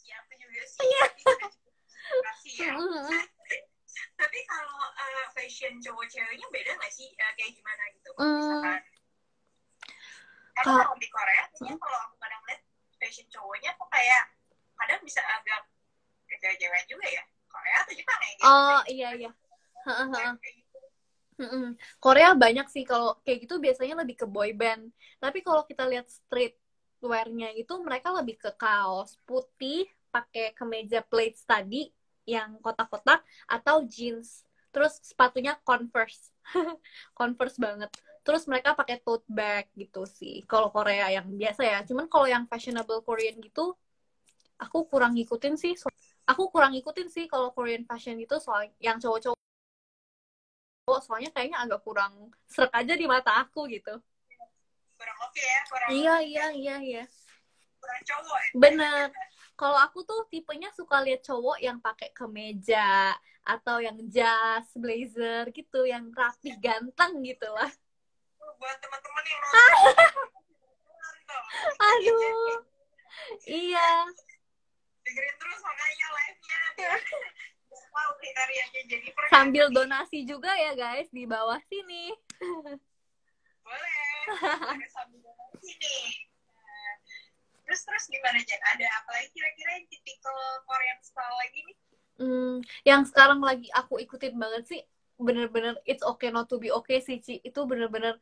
Speaker 1: Iya, aku juga sih. Iya. Ya. Tapi kalau fashion cowok ceweknya beda nggak sih? Kayak gimana gitu? Misalkan Karena kalau di Korea, kalau aku kadang lihat fashion cowoknya tuh kayak kadang bisa agak kejauhan juga ya. Korea atau Jepang ya? Gitu.
Speaker 2: Oh iya iya. Korea banyak sih kalau kayak gitu biasanya lebih ke boy band. Tapi kalau kita lihat street wear-nya itu mereka lebih ke kaos putih, pakai kemeja plaid tadi yang kotak-kotak atau jeans. Terus sepatunya Converse. Converse banget. Terus mereka pakai tote bag gitu sih. Kalau Korea yang biasa ya. Cuman kalau yang fashionable Korean gitu aku kurang ngikutin sih. Aku kurang ngikutin sih kalau Korean fashion gitu soal yang cowok-cowok soalnya kayaknya agak kurang serak aja di mata aku gitu.
Speaker 1: Kurang oke ya, kurang.
Speaker 2: Iya.
Speaker 1: Kurang cowok ya.
Speaker 2: Bener. Kalau aku tuh tipenya suka lihat cowok yang pakai kemeja atau yang jas, blazer gitu, yang rapih, ganteng gitu lah.
Speaker 1: Buat teman-teman yang nonton.
Speaker 2: Aduh. Iya.
Speaker 1: Dengerin terus makanya live-nya. Wow, kriterianya Jennifer.
Speaker 2: Sambil donasi juga ya guys di bawah sini.
Speaker 1: Boleh. Sambil donasi nih. Terus gimana Jen? Ada apa lagi kira-kira yang tipikal Korean style lagi nih?
Speaker 2: Yang sekarang lagi aku ikutin banget sih, bener-bener it's okay not to be okay sih Ci. Itu bener-bener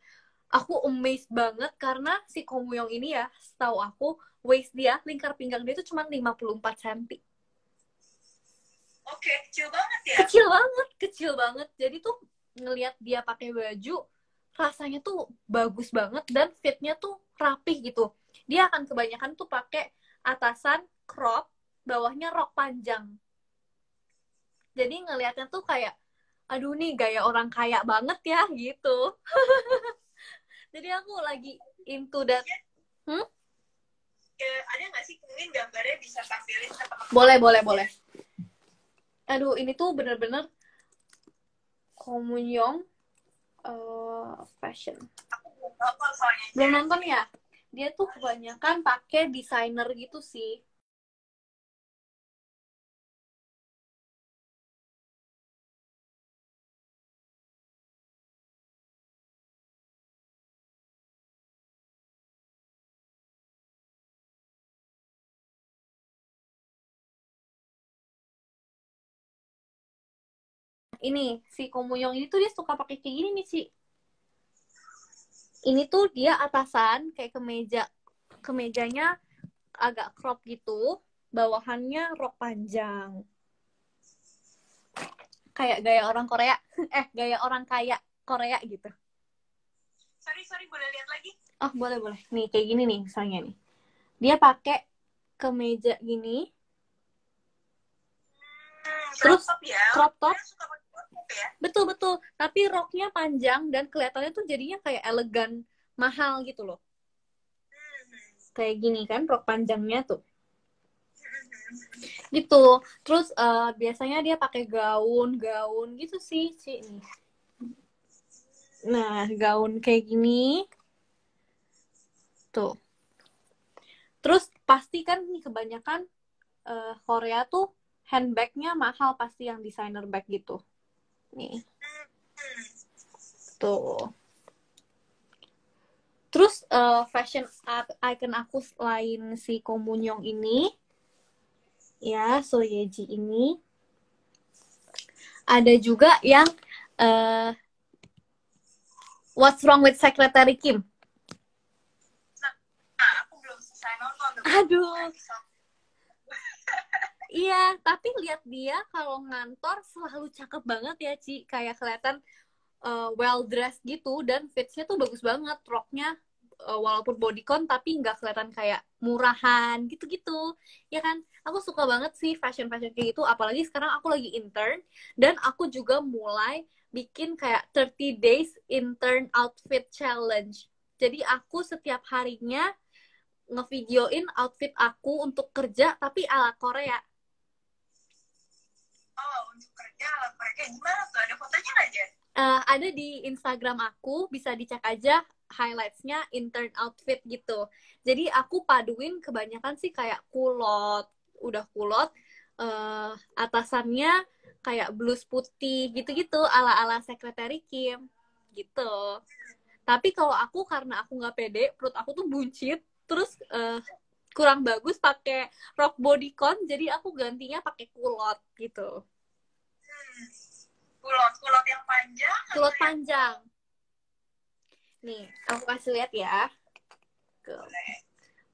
Speaker 2: aku amazed banget karena si Komuyong ini ya, setahu aku waist dia, lingkar pinggang dia itu cuma 54 cm.
Speaker 1: Oke, kecil banget ya?
Speaker 2: Kecil banget. Jadi tuh ngelihat dia pakai baju, rasanya tuh bagus banget dan fitnya tuh rapih gitu. Dia akan kebanyakan tuh pakai atasan crop, bawahnya rok panjang. Jadi ngelihatnya tuh kayak, aduh nih gaya orang kaya banget ya gitu. Jadi aku lagi into that.
Speaker 1: Ada nggak sih mungkin gambarnya bisa tampilin ke
Speaker 2: Boleh.
Speaker 1: teman-teman?
Speaker 2: Aduh ini tuh bener-bener Komunyong fashion.
Speaker 1: Aku belum nonton soalnya.
Speaker 2: Belum nonton ya? Dia tuh kebanyakan pakai desainer gitu sih. Ini si Komuyong ini tuh dia suka pakai kayak gini nih sih. Ini tuh dia atasan kayak kemejanya agak crop gitu, bawahannya rok panjang. Kayak gaya orang Korea, gaya orang kaya Korea gitu.
Speaker 1: Sorry, boleh lihat lagi?
Speaker 2: Oh, boleh. Nih, kayak gini nih misalnya nih. Dia pakai kemeja gini. Terus crop top.
Speaker 1: Ya?
Speaker 2: Betul. Tapi roknya panjang dan kelihatannya tuh jadinya kayak elegan, mahal gitu loh. Kayak gini kan, rok panjangnya tuh. Gitu. Terus biasanya dia pakai gaun gitu sih, Ci. Nah, gaun kayak gini. Tuh. Terus pasti kan nih kebanyakan Korea tuh handbagnya mahal pasti yang designer bag gitu. Nih. Tuh. Terus fashion icon aku selain si Komunyong ini, ya So Yeji ini, ada juga yang What's Wrong with Secretary Kim.
Speaker 1: Aku belum selesai nonton.
Speaker 2: Aduh. Iya, tapi lihat dia kalau ngantor selalu cakep banget ya, Ci. Kayak kelihatan well dressed gitu dan fitsnya tuh bagus banget, roknya walaupun bodycon tapi nggak kelihatan kayak murahan gitu-gitu ya kan. Aku suka banget sih fashion kayak gitu, apalagi sekarang aku lagi intern dan aku juga mulai bikin kayak 30 days intern outfit challenge. Jadi aku setiap harinya ngevideoin outfit aku untuk kerja tapi ala Korea.
Speaker 1: Oh, untuk kerja ala Korea gimana tuh? Ada fotonya nggak aja?
Speaker 2: Ada di Instagram aku, bisa dicek aja highlights-nya intern outfit gitu. Jadi aku paduin kebanyakan sih kayak udah kulot, atasannya kayak blus putih gitu-gitu ala-ala Secretary Kim gitu. Tapi kalau aku karena aku nggak pede, perut aku tuh buncit, terus kurang bagus pakai rok bodycon, jadi aku gantinya pakai kulot gitu.
Speaker 1: Kulot yang panjang.
Speaker 2: Kulot panjang. Nih, aku kasih lihat ya ke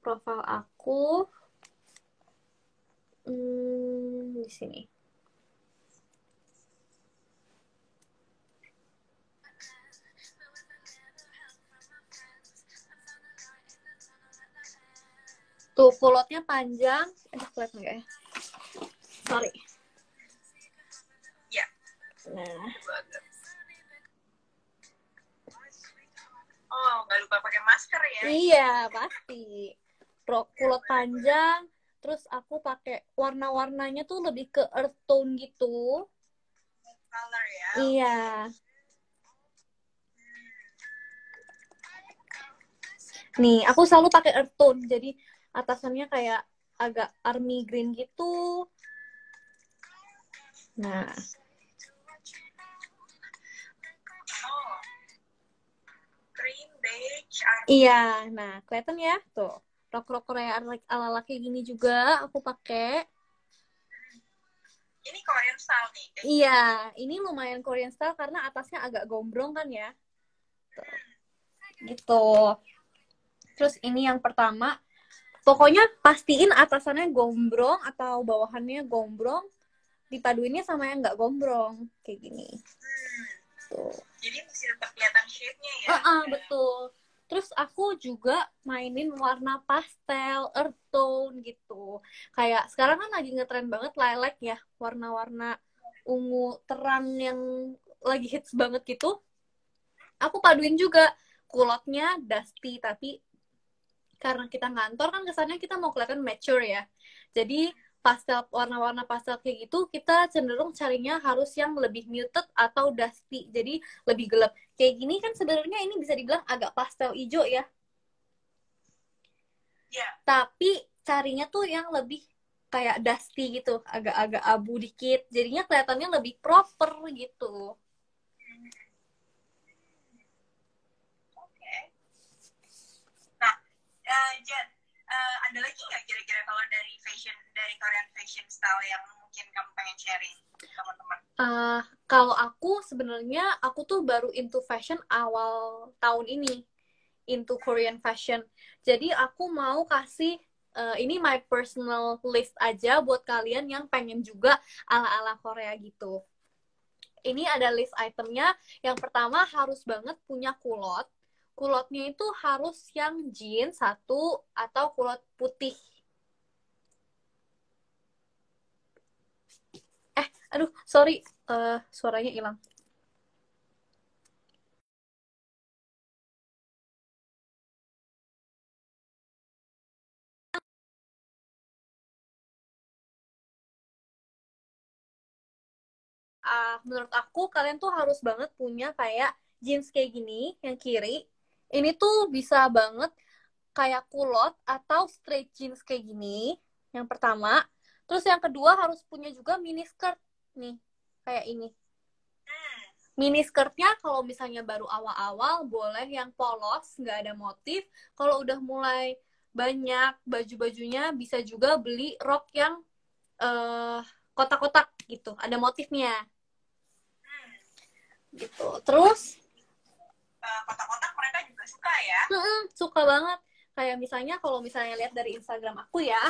Speaker 2: profil aku. Di sini. Tuh, kulotnya panjang. Kelihatan nggak ya? Sorry.
Speaker 1: Ya.
Speaker 2: Nah.
Speaker 1: Oh, nggak lupa pakai masker ya?
Speaker 2: Iya, pasti. Kulot panjang, terus aku pakai warna-warnanya tuh lebih ke earth tone gitu.
Speaker 1: Color ya?
Speaker 2: Iya. Nih, aku selalu pakai earth tone, jadi atasannya kayak agak army green gitu. Nah.
Speaker 1: Oh. Green, beige,
Speaker 2: Iya, nah kelihatan ya tuh. Rok-rok Korea ala-ala kayak gini juga aku pakai.
Speaker 1: Ini Korean style nih.
Speaker 2: Iya, ini lumayan Korean style karena atasnya agak gombrong kan ya. Tuh. Gitu. Terus ini yang pertama, pokoknya pastiin atasannya gombrong atau bawahannya gombrong, dipaduinnya sama yang nggak gombrong kayak gini. Tuh.
Speaker 1: Jadi mesti tetap kelihatan shape-nya ya?
Speaker 2: Betul. Terus aku juga mainin warna pastel, earth tone gitu. Kayak sekarang kan lagi ngetren banget lilac ya, warna-warna ungu terang yang lagi hits banget gitu. Aku paduin juga kulotnya dusty, tapi karena kita ngantor kan kesannya kita mau kelihatan mature ya. Jadi pastel, warna-warna pastel kayak gitu kita cenderung carinya harus yang lebih muted atau dusty, jadi lebih gelap. Kayak gini kan sebenarnya ini bisa dibilang agak pastel hijau ya.
Speaker 1: Yeah.
Speaker 2: Tapi carinya tuh yang lebih kayak dusty gitu, agak-agak abu dikit, jadinya kelihatannya lebih proper gitu.
Speaker 1: Oke. Nah, Jen, ada lagi nggak kira-kira kalau dari Korean fashion style yang mungkin kamu pengen sharing teman-teman?
Speaker 2: Kalau aku sebenarnya aku tuh baru into fashion awal tahun ini, into Korean fashion. Jadi aku mau kasih ini my personal list aja buat kalian yang pengen juga ala-ala Korea gitu. Ini ada list itemnya. Yang pertama harus banget punya kulot. Kulotnya itu harus yang jeans satu atau kulot putih. Aduh, sorry, suaranya hilang. Menurut aku kalian tuh harus banget punya kayak jeans kayak gini yang kiri. Ini tuh bisa banget kayak kulot atau straight jeans kayak gini. Yang pertama. Terus yang kedua harus punya juga mini skirt nih, kayak ini. Mini skirtnya kalau misalnya baru awal-awal boleh yang polos, nggak ada motif. Kalau udah mulai banyak baju-bajunya bisa juga beli rok yang kotak-kotak gitu, ada motifnya. Gitu. Terus
Speaker 1: kotak-kotak mereka juga suka ya?
Speaker 2: Suka banget. Kayak misalnya kalau misalnya lihat dari Instagram aku ya,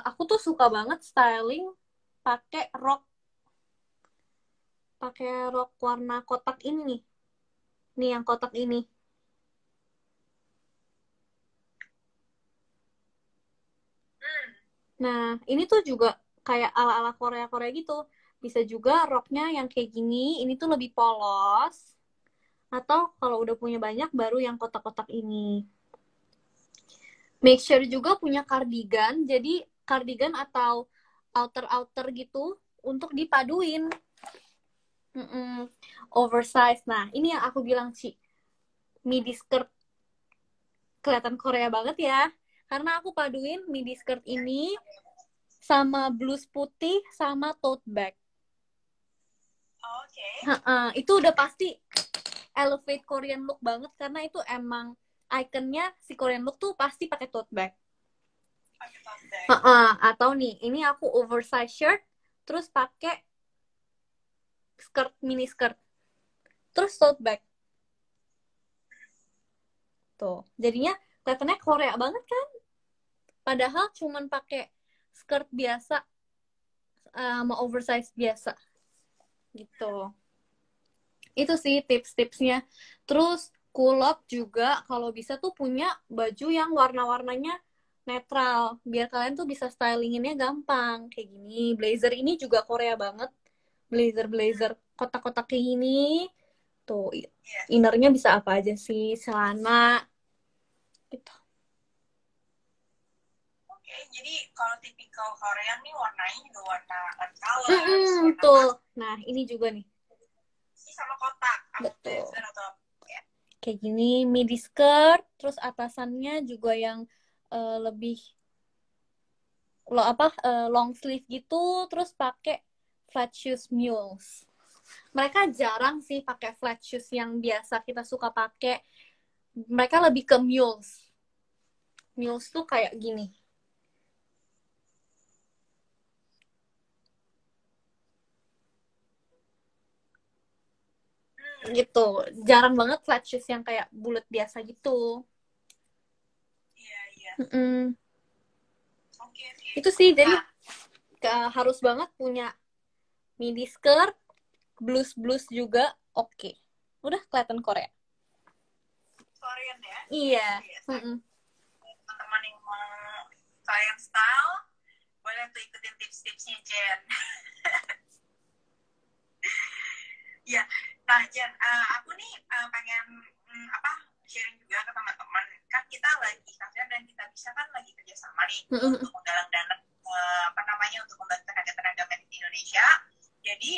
Speaker 2: aku tuh suka banget styling pakai rok warna kotak ini nih. Nih yang kotak ini. Nah, ini tuh juga kayak ala-ala Korea-Korea gitu. Bisa juga roknya yang kayak gini, ini tuh lebih polos. Atau kalau udah punya banyak, baru yang kotak-kotak ini. Make sure juga punya cardigan. Jadi cardigan atau outer-outer gitu untuk dipaduin. Oversize. Nah, ini yang aku bilang sih. Midi skirt. Kelihatan Korea banget ya. Karena aku paduin midi skirt ini sama blus putih sama tote bag.
Speaker 1: Oke.
Speaker 2: Itu udah pasti elevate Korean look banget karena itu emang ikonnya si Korean look tuh pasti pakai tote bag. Atau nih, ini aku oversize shirt terus pakai skirt, mini skirt, terus tote bag. Tuh, jadinya kelihatannya Korea banget kan? Padahal cuman pakai skirt biasa sama oversize biasa. Gitu. Itu sih tips-tipsnya. Terus kulot juga kalau bisa tuh punya baju yang warna-warnanya netral. Biar kalian tuh bisa stylinginnya gampang. Kayak gini. Blazer ini juga Korea banget. Blazer-blazer kotak-kotak kayak gini. Tuh, innernya bisa apa aja sih? Celana. Gitu.
Speaker 1: Oke, jadi kalau tipikal Korean nih warnanya juga warna earth color,
Speaker 2: Tuh. Nah, ini juga nih.
Speaker 1: Sama kotak.
Speaker 2: Betul.
Speaker 1: Atau ya.
Speaker 2: Kayak gini, midi skirt, terus atasannya juga yang lebih long sleeve gitu, terus pakai flat shoes mules. Mereka jarang sih pakai flat shoes yang biasa kita suka pakai. Mereka lebih ke mules. Mules tuh kayak gini. Gitu. Jarang banget flat shoes yang kayak bulat biasa gitu.
Speaker 1: Iya.
Speaker 2: Okay. Itu sih, jadi harus banget punya midi skirt, blus juga, oke. Udah kelihatan Korea.
Speaker 1: Korean ya?
Speaker 2: Iya.
Speaker 1: Teman-teman yang mau Korean style, boleh tuh ikutin tips-tipsnya Jen. Ya, nah Jen, aku nih pengen sharing juga ke teman-teman. Kan kita lagi kasihan dan kita bisa kan lagi kerjasama nih untuk menggalang dana untuk membantu tenaga-tenaga medis di Indonesia. Jadi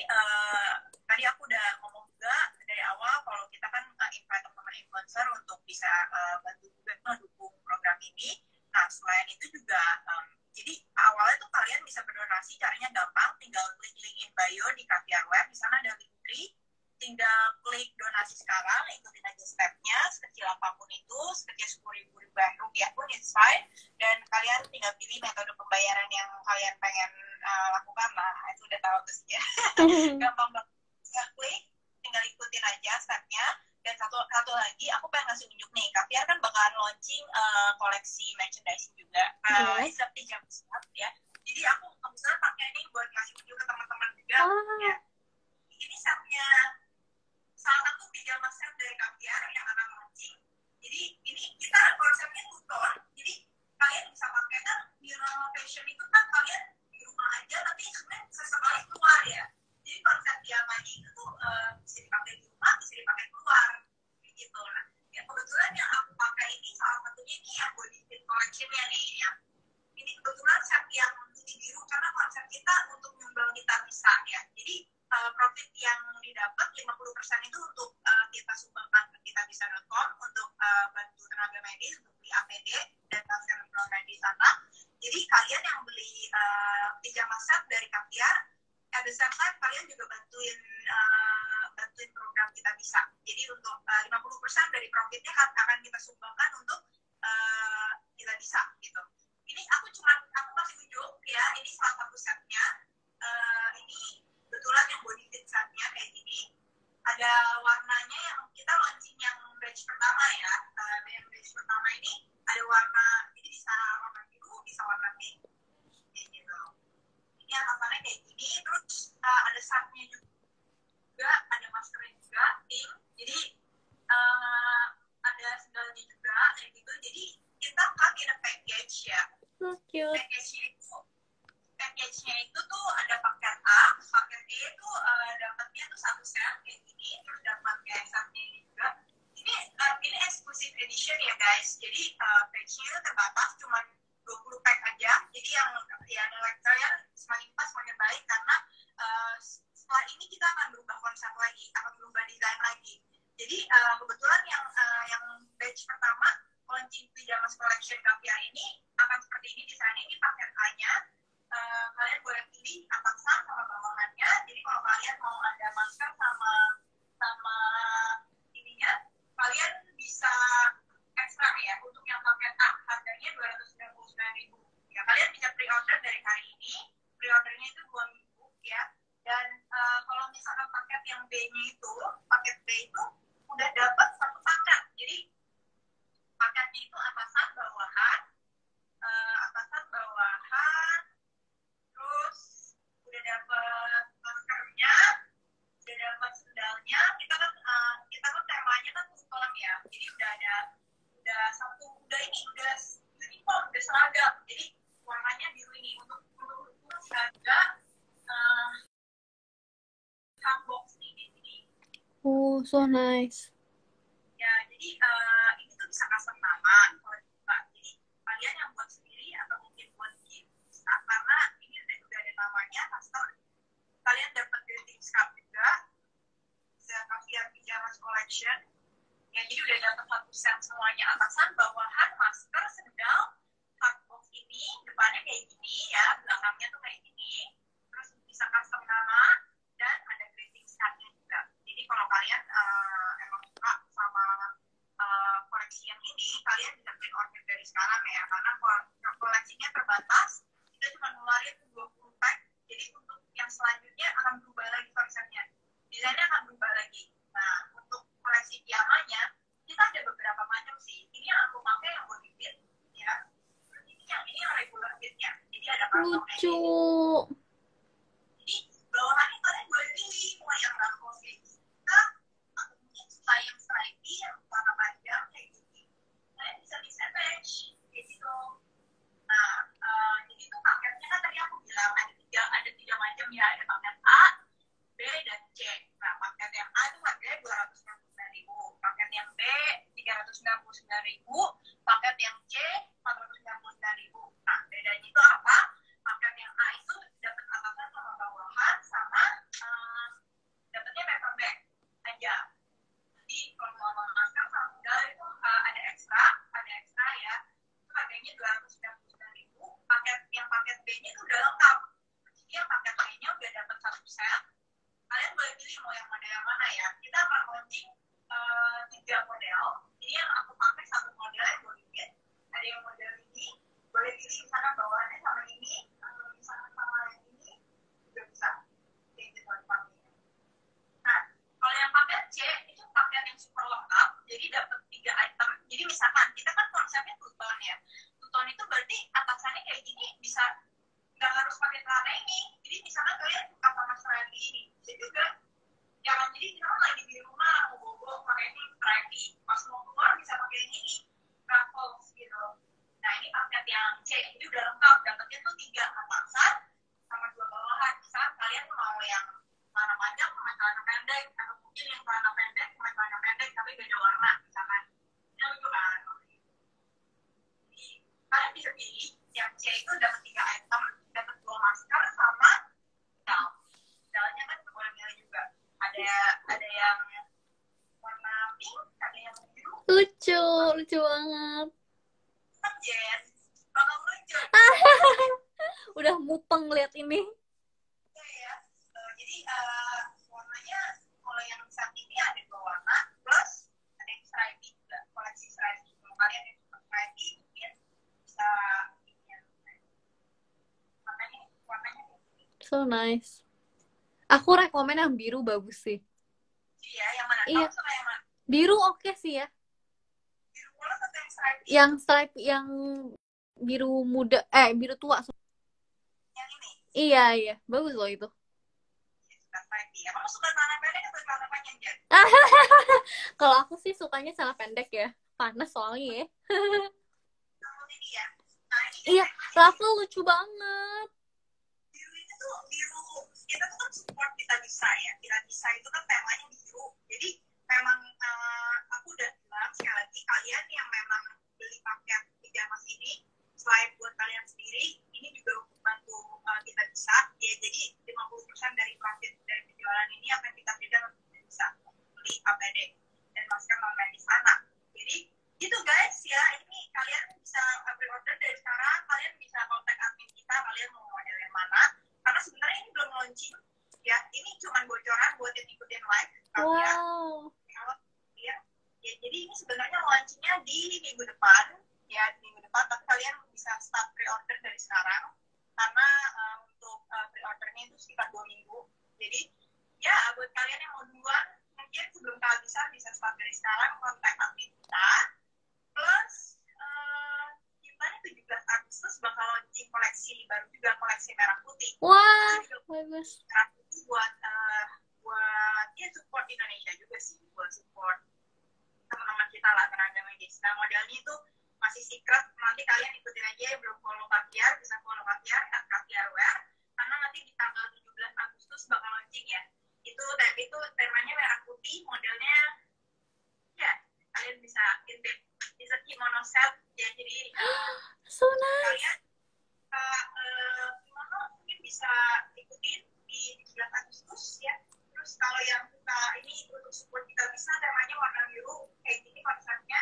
Speaker 1: tadi aku udah ngomong juga dari awal kalau kita kan invite teman-teman influencer untuk bisa bantu juga mendukung program ini. Nah selain itu juga jadi awalnya tuh kalian bisa berdonasi, caranya gampang, tinggal klik link in bio di Caviar Web, di sana ada Linktree, tinggal klik donasi sekarang, ikutin aja stepnya, sekecil apapun itu, sekecil 10.000 rupiah pun it's fine, dan kalian tinggal pilih metode pembayaran yang kalian pengen lakukan lah, itu udah tahu tuh ya. Gampang banget, tinggal klik, tinggal ikutin aja stepnya. Dan satu lagi, aku pengen ngasih unjuk nih, Caviar kan bakalan launching koleksi merchandising juga, seperti jam siap ya. Jadi aku kebetulan pakai ini buat ngasih unjuk ke teman-teman juga. Ya. Ini setnya salah satu pijama set dari Caviar yang akan launching. Jadi ini kita konsepnya tutor. Jadi kalian bisa pakai kan di normal fashion itu kan kalian di rumah aja, tapi sebenarnya sesekali keluar ya. Jadi konsep pijamanya itu tuh bisa dipakai di rumah, bisa dipakai keluar, gitu. Nah, ya kebetulan yang aku pakai ini salah satunya ini yang body fit collection-nya nih. Yang ini kebetulan set yang putih biru karena konsep kita untuk nyumbang kita bisa ya. Jadi profit yang didapat 50% itu untuk kita sumbangkan ke kitabisa.com untuk bantu tenaga medis untuk beli APD dan masker di sana. Jadi kalian yang beli pijama set dari Caviar, at the same time kalian juga bantuin program kita bisa. Jadi untuk 50% dari profitnya akan kita sumbangkan untuk kita bisa gitu. Ini aku kasih unjuk ya, ini salah satu setnya. Ini kebetulan yang body fit setnya kayak gini. Ada warnanya yang kita launching yang batch pertama ya. Yang batch pertama ini ada warna, jadi bisa warna biru, bisa warna pink. Kayak gitu. Ini atasannya kayak gini, terus ada setnya juga, ada maskernya juga, pink. Jadi ada sendalnya juga, kayak gitu. Jadi kita kan in a package ya. Package-nya itu tuh ada paket A, paket E itu dapatnya tuh satu set kayak gini, terus dapat kayak setnya ini juga. Ini exclusive edition ya guys. Jadi package-nya itu terbatas, cuma 20 pack aja. Jadi yang like kalian semakin pas semakin baik karena setelah ini kita akan berubah konsep lagi, akan berubah desain lagi. Jadi kebetulan yang batch pertama launching Pyjamas Collection Caviar ini akan seperti ini desainnya. Ini paket A-nya. Kalian boleh pilih atasan sama bawahannya. Jadi kalau kalian mau ada masker sama
Speaker 2: so nice.
Speaker 1: Ya, jadi ini tuh bisa custom nama kalau dibuka. Jadi kalian yang buat sendiri atau mungkin buat gift bisa, karena ini udah ada namanya custom. Kalian dapat greeting card juga, bisa Caviar Pajamas Collection. Ya, jadi udah dapat satu set semuanya, atasan, bawahan, masker, sendal, hard box ini, depannya kayak gini ya, belakangnya tuh kayak gini. Terus bisa custom nama dan ada greeting cardnya juga. Jadi kalau kalian emang suka sama koleksi yang ini, kalian bisa bikin order dari sekarang ya, karena koleksinya terbatas. Kita cuma ngeluarin 20 pack. Jadi untuk yang selanjutnya akan berubah lagi konsepnya. Desainnya akan berubah lagi. Nah, untuk koleksi piyamanya, kita ada beberapa macam sih. Ini yang aku pakai yang body fit, ya. Terus ini yang regular fitnya. Jadi ada
Speaker 2: Lucu.
Speaker 1: Jadi bawahannya kalian boleh pilih mau yang ruffles kayak kita, atau mungkin suka yang stripy, yang warna panjang kayak gini. Kalian bisa di-savage kayak gitu. Nah, jadi itu paketnya kan tadi aku bilang ada tiga macam ya, ada paket A, B, dan C. Nah, paket yang A itu harganya 299.000, paket yang B 399.000, paket yang C 499.000. Nah, bedanya itu apa? Paket yang A itu dapat atasan sama bawahan, sama dapatnya paper bag aja. Jadi kalau mau masker sama sendal itu ada ekstra ya. Itu harganya 299.000. Paket B-nya itu udah lengkap. Jadi yang paket B-nya udah dapat satu set. Kalian boleh pilih mau yang mana ya. Kita akan launching 3 model. Jadi yang aku pakai satu model yang boleh fit. Ada yang model ini, boleh pilih misalkan bawahannya sama ini, atau misalkan sama yang ini, juga bisa. Kayak gitu pakainya. Nah, kalau yang paket C, itu paket yang super lengkap. Jadi dapat 3 item. Jadi misalkan, kita kan konsepnya two-tone ya. Two-tone itu berarti atasannya kayak gini, bisa nggak harus pakai celana ini. Jadi misalkan kalian suka sama stripy ini, bisa juga. Jangan jadi kita lagi di rumah mau bobo pakai ini stripy, pas mau keluar bisa pakai yang ini ruffles gitu. Nah, ini paket yang C, ini udah lengkap, dapatnya tuh 3 atasan sama 2 bawahan. Misalkan kalian mau yang celana panjang sama celana pendek, atau mungkin yang celana pendek sama celana pendek tapi beda warna misalkan. Ini lucu kan? Jadi kalian bisa pilih yang C itu dapat 3 item, dapat 2 masker sama sendal. Sendalnya kan boleh milih juga. Ada yang warna pink, ada yang biru.
Speaker 2: Lucu banget.
Speaker 1: Jess, bakal lucu.
Speaker 2: Udah mupeng lihat ini.
Speaker 1: Ya. Jadi warnanya kalau yang saat ini ada 2 warna, plus ada yang stripy juga, koleksi stripy. Kalau kalian yang suka stripy, mungkin bisa warnanya
Speaker 2: so nice. Aku rekomen yang biru bagus sih.
Speaker 1: Iya, yang mana?
Speaker 2: Iya.
Speaker 1: Kamu suka yang mana?
Speaker 2: Biru oke sih ya.
Speaker 1: Biru polos atau yang stripy?
Speaker 2: Yang stripe yang biru muda, biru tua.
Speaker 1: Yang ini?
Speaker 2: Iya, bagus loh itu.
Speaker 1: Ya, suka stripy. Kamu suka celana pendek atau celana panjang, Jen?
Speaker 2: Kalau aku sih sukanya celana pendek ya. Panas soalnya ya.
Speaker 1: Kamu ini ya? Nah, ini
Speaker 2: Iya, Raffle lucu banget.
Speaker 1: biru ini tuh biru, kita tuh kan support kita bisa ya. Kita bisa itu kan temanya biru. Jadi memang aku udah bilang sekali lagi, kalian yang memang beli paket pijamas ini, selain buat kalian sendiri, ini juga bantu kita bisa. Ya, jadi 50% dari profit dari penjualan ini akan kita berikan untuk kita bisa beli APD dan masker non-medis anak. Jadi gitu guys ya, ini kalian bisa pre-order dari sekarang, kalian bisa kontak admin kita, kalian mau model yang mana, karena sebenarnya ini belum launching ya, ini cuma bocoran buat yang ikutin live.
Speaker 2: Wow.
Speaker 1: Ya, jadi ini sebenarnya launchingnya di minggu depan ya, di minggu depan, tapi kalian bisa start pre-order dari sekarang, karena untuk pre-ordernya itu sekitar 2 minggu. Jadi ya buat kalian yang mau duluan, mungkin sebelum kehabisan bisa start dari sekarang, kontak admin kita. Plus kita nih 17 Agustus bakal launching koleksi baru juga, koleksi merah putih.
Speaker 2: Wah, bagus.
Speaker 1: Merah putih buat ya support Indonesia juga sih, buat support teman-teman kita lah, tenaga medis. Nah, modelnya itu masih secret, nanti kalian ikutin aja yang belum follow Caviar, bisa follow Caviar, @caviarwear, karena nanti di tanggal 17 Agustus bakal launching ya. itu temanya merah putih, modelnya ya kalian bisa kimono set ya, jadi
Speaker 2: so nice.
Speaker 1: kalian kimono mungkin bisa ikutin di 17 Agustus ya. Terus kalau yang kita ini untuk support kita bisa temanya warna biru kayak gini konsepnya.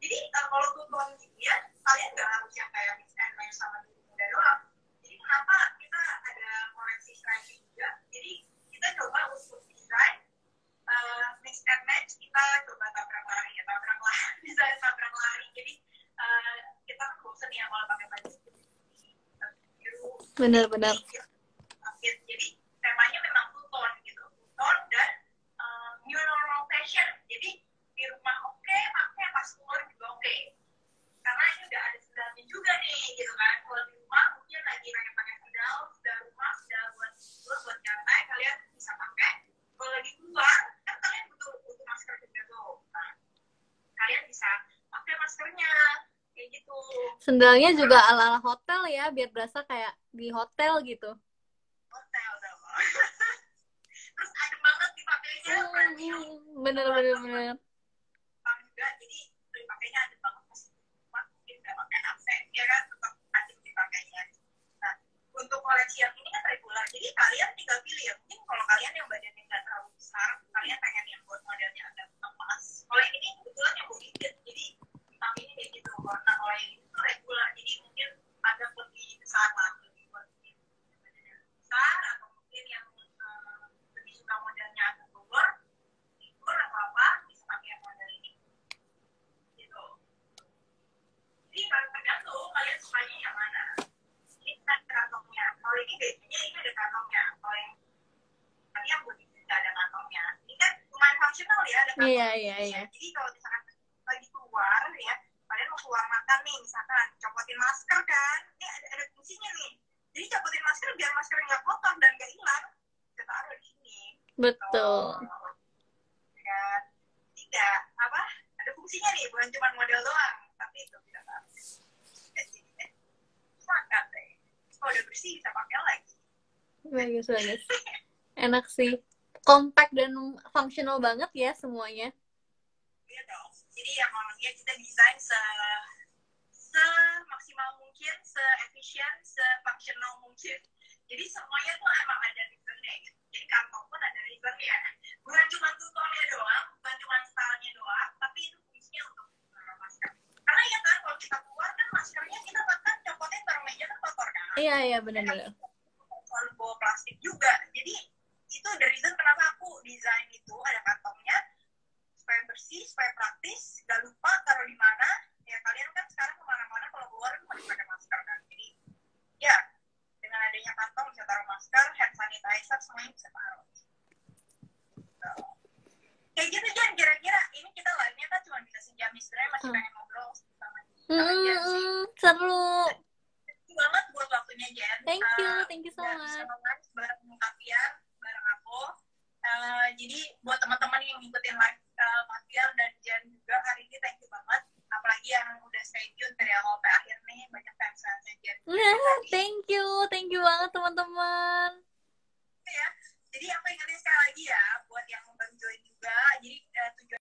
Speaker 1: Jadi kalau tutorial gitu ya, kalian nggak harus yang kayak mix and match sama diri muda doang. Jadi kenapa kita ada koleksi striking juga? Jadi kita coba untuk desain mix and match, kita coba tabrak lari desain tabrak lari. Jadi kita kan bosan ya kalau pakai baju biru.
Speaker 2: Benar-benar.
Speaker 1: Jadi temanya memang two-tone gitu, two-tone dan new normal fashion. Jadi di rumah oke, pakai pas keluar juga oke. Karena ini udah ada sendalnya juga nih gitu kan. Kalau di rumah mungkin lagi pengen pakai sendal, sudah rumah sudah buat nyantai, kalian bisa pakai. Kalau lagi keluar kan kalian butuh masker juga tuh. Nah, kalian bisa pakai maskernya kayak gitu.
Speaker 2: Sendalnya juga ala-ala hotel ya, biar berasa kayak di hotel gitu.
Speaker 1: Hotel dong. Terus adem banget dipakainya,
Speaker 2: bener.
Speaker 1: juga, jadi dipakainya adem banget pas mungkin nggak pakai AC ya kan, tetap adem dipakainya. Nah, untuk koleksi yang ini kan regular, jadi kalian tinggal pilih ya. Mungkin kalau kalian yang badannya nggak terlalu besar, kalian pengen yang buat modelnya agak emas. Kalau yang ini kebetulan yang body fit, jadi hitam ini kayak gitu. Nah, kalau yang ini tuh regular, jadi mungkin agak lebih besar lah, lebih buat badannya besar, atau mungkin yang lebih suka modelnya agak keluar atau apa, bisa pakai yang model ini gitu. Jadi tergantung kalian sukanya yang mana. Ini kan kantongnya, kalau ini bedanya ini ada kantongnya, kalau yang tadi yang body tidak ada kantongnya. Ini kan lumayan fungsional ya, ada kantongnya.
Speaker 2: Iya.
Speaker 1: Jadi kalau misalkan lagi keluar ya, kalian mau keluar makan nih, misalkan copotin masker kan, ini ada fungsinya nih. Jadi copotin masker biar maskernya nggak kotor dan nggak hilang, kita taruh di sini.
Speaker 2: Betul.
Speaker 1: Kan tidak apa, ada fungsinya nih, bukan cuma model doang, tapi itu tidak taruh. Makan deh. Kalau udah bersih bisa pakai lagi.
Speaker 2: Bagus. Enak sih. Compact dan functional banget ya semuanya.
Speaker 1: Iya dong. Jadi yang orangnya kita desain semaksimal mungkin, se-efisien, se-functional mungkin. Jadi semuanya tuh emang ada reasonnya gitu. Jadi kantong pun ada reasonnya. Bukan cuma tutorialnya doang, bukan cuma stylenya doang, tapi itu fungsinya untuk masker. Karena ya kan kalau kita keluar kan maskernya kita bahkan copotnya taruh meja kan kotor kan.
Speaker 2: Iya benar.
Speaker 1: Selalu bawa plastik juga. Jadi itu the reason kenapa aku desain itu ada kantongnya supaya bersih, supaya praktis, gak lupa taruh di mana. Ya kalian kan sekarang kemana-mana kalau keluar kan harus pakai masker kan. Jadi ya dengan adanya kantong bisa taruh masker, hand sanitizer semuanya bisa taruh. Kayak gitu Jan, kira-kira ini kita live-nya kan cuma bisa sejam nih, sebenarnya masih pengen ngobrol sama aja sih.
Speaker 2: Seru.
Speaker 1: Thank you banget buat waktunya Jan.
Speaker 2: Thank you so much.
Speaker 1: Bareng Kaviar, bareng aku. Jadi buat teman-teman yang ngikutin live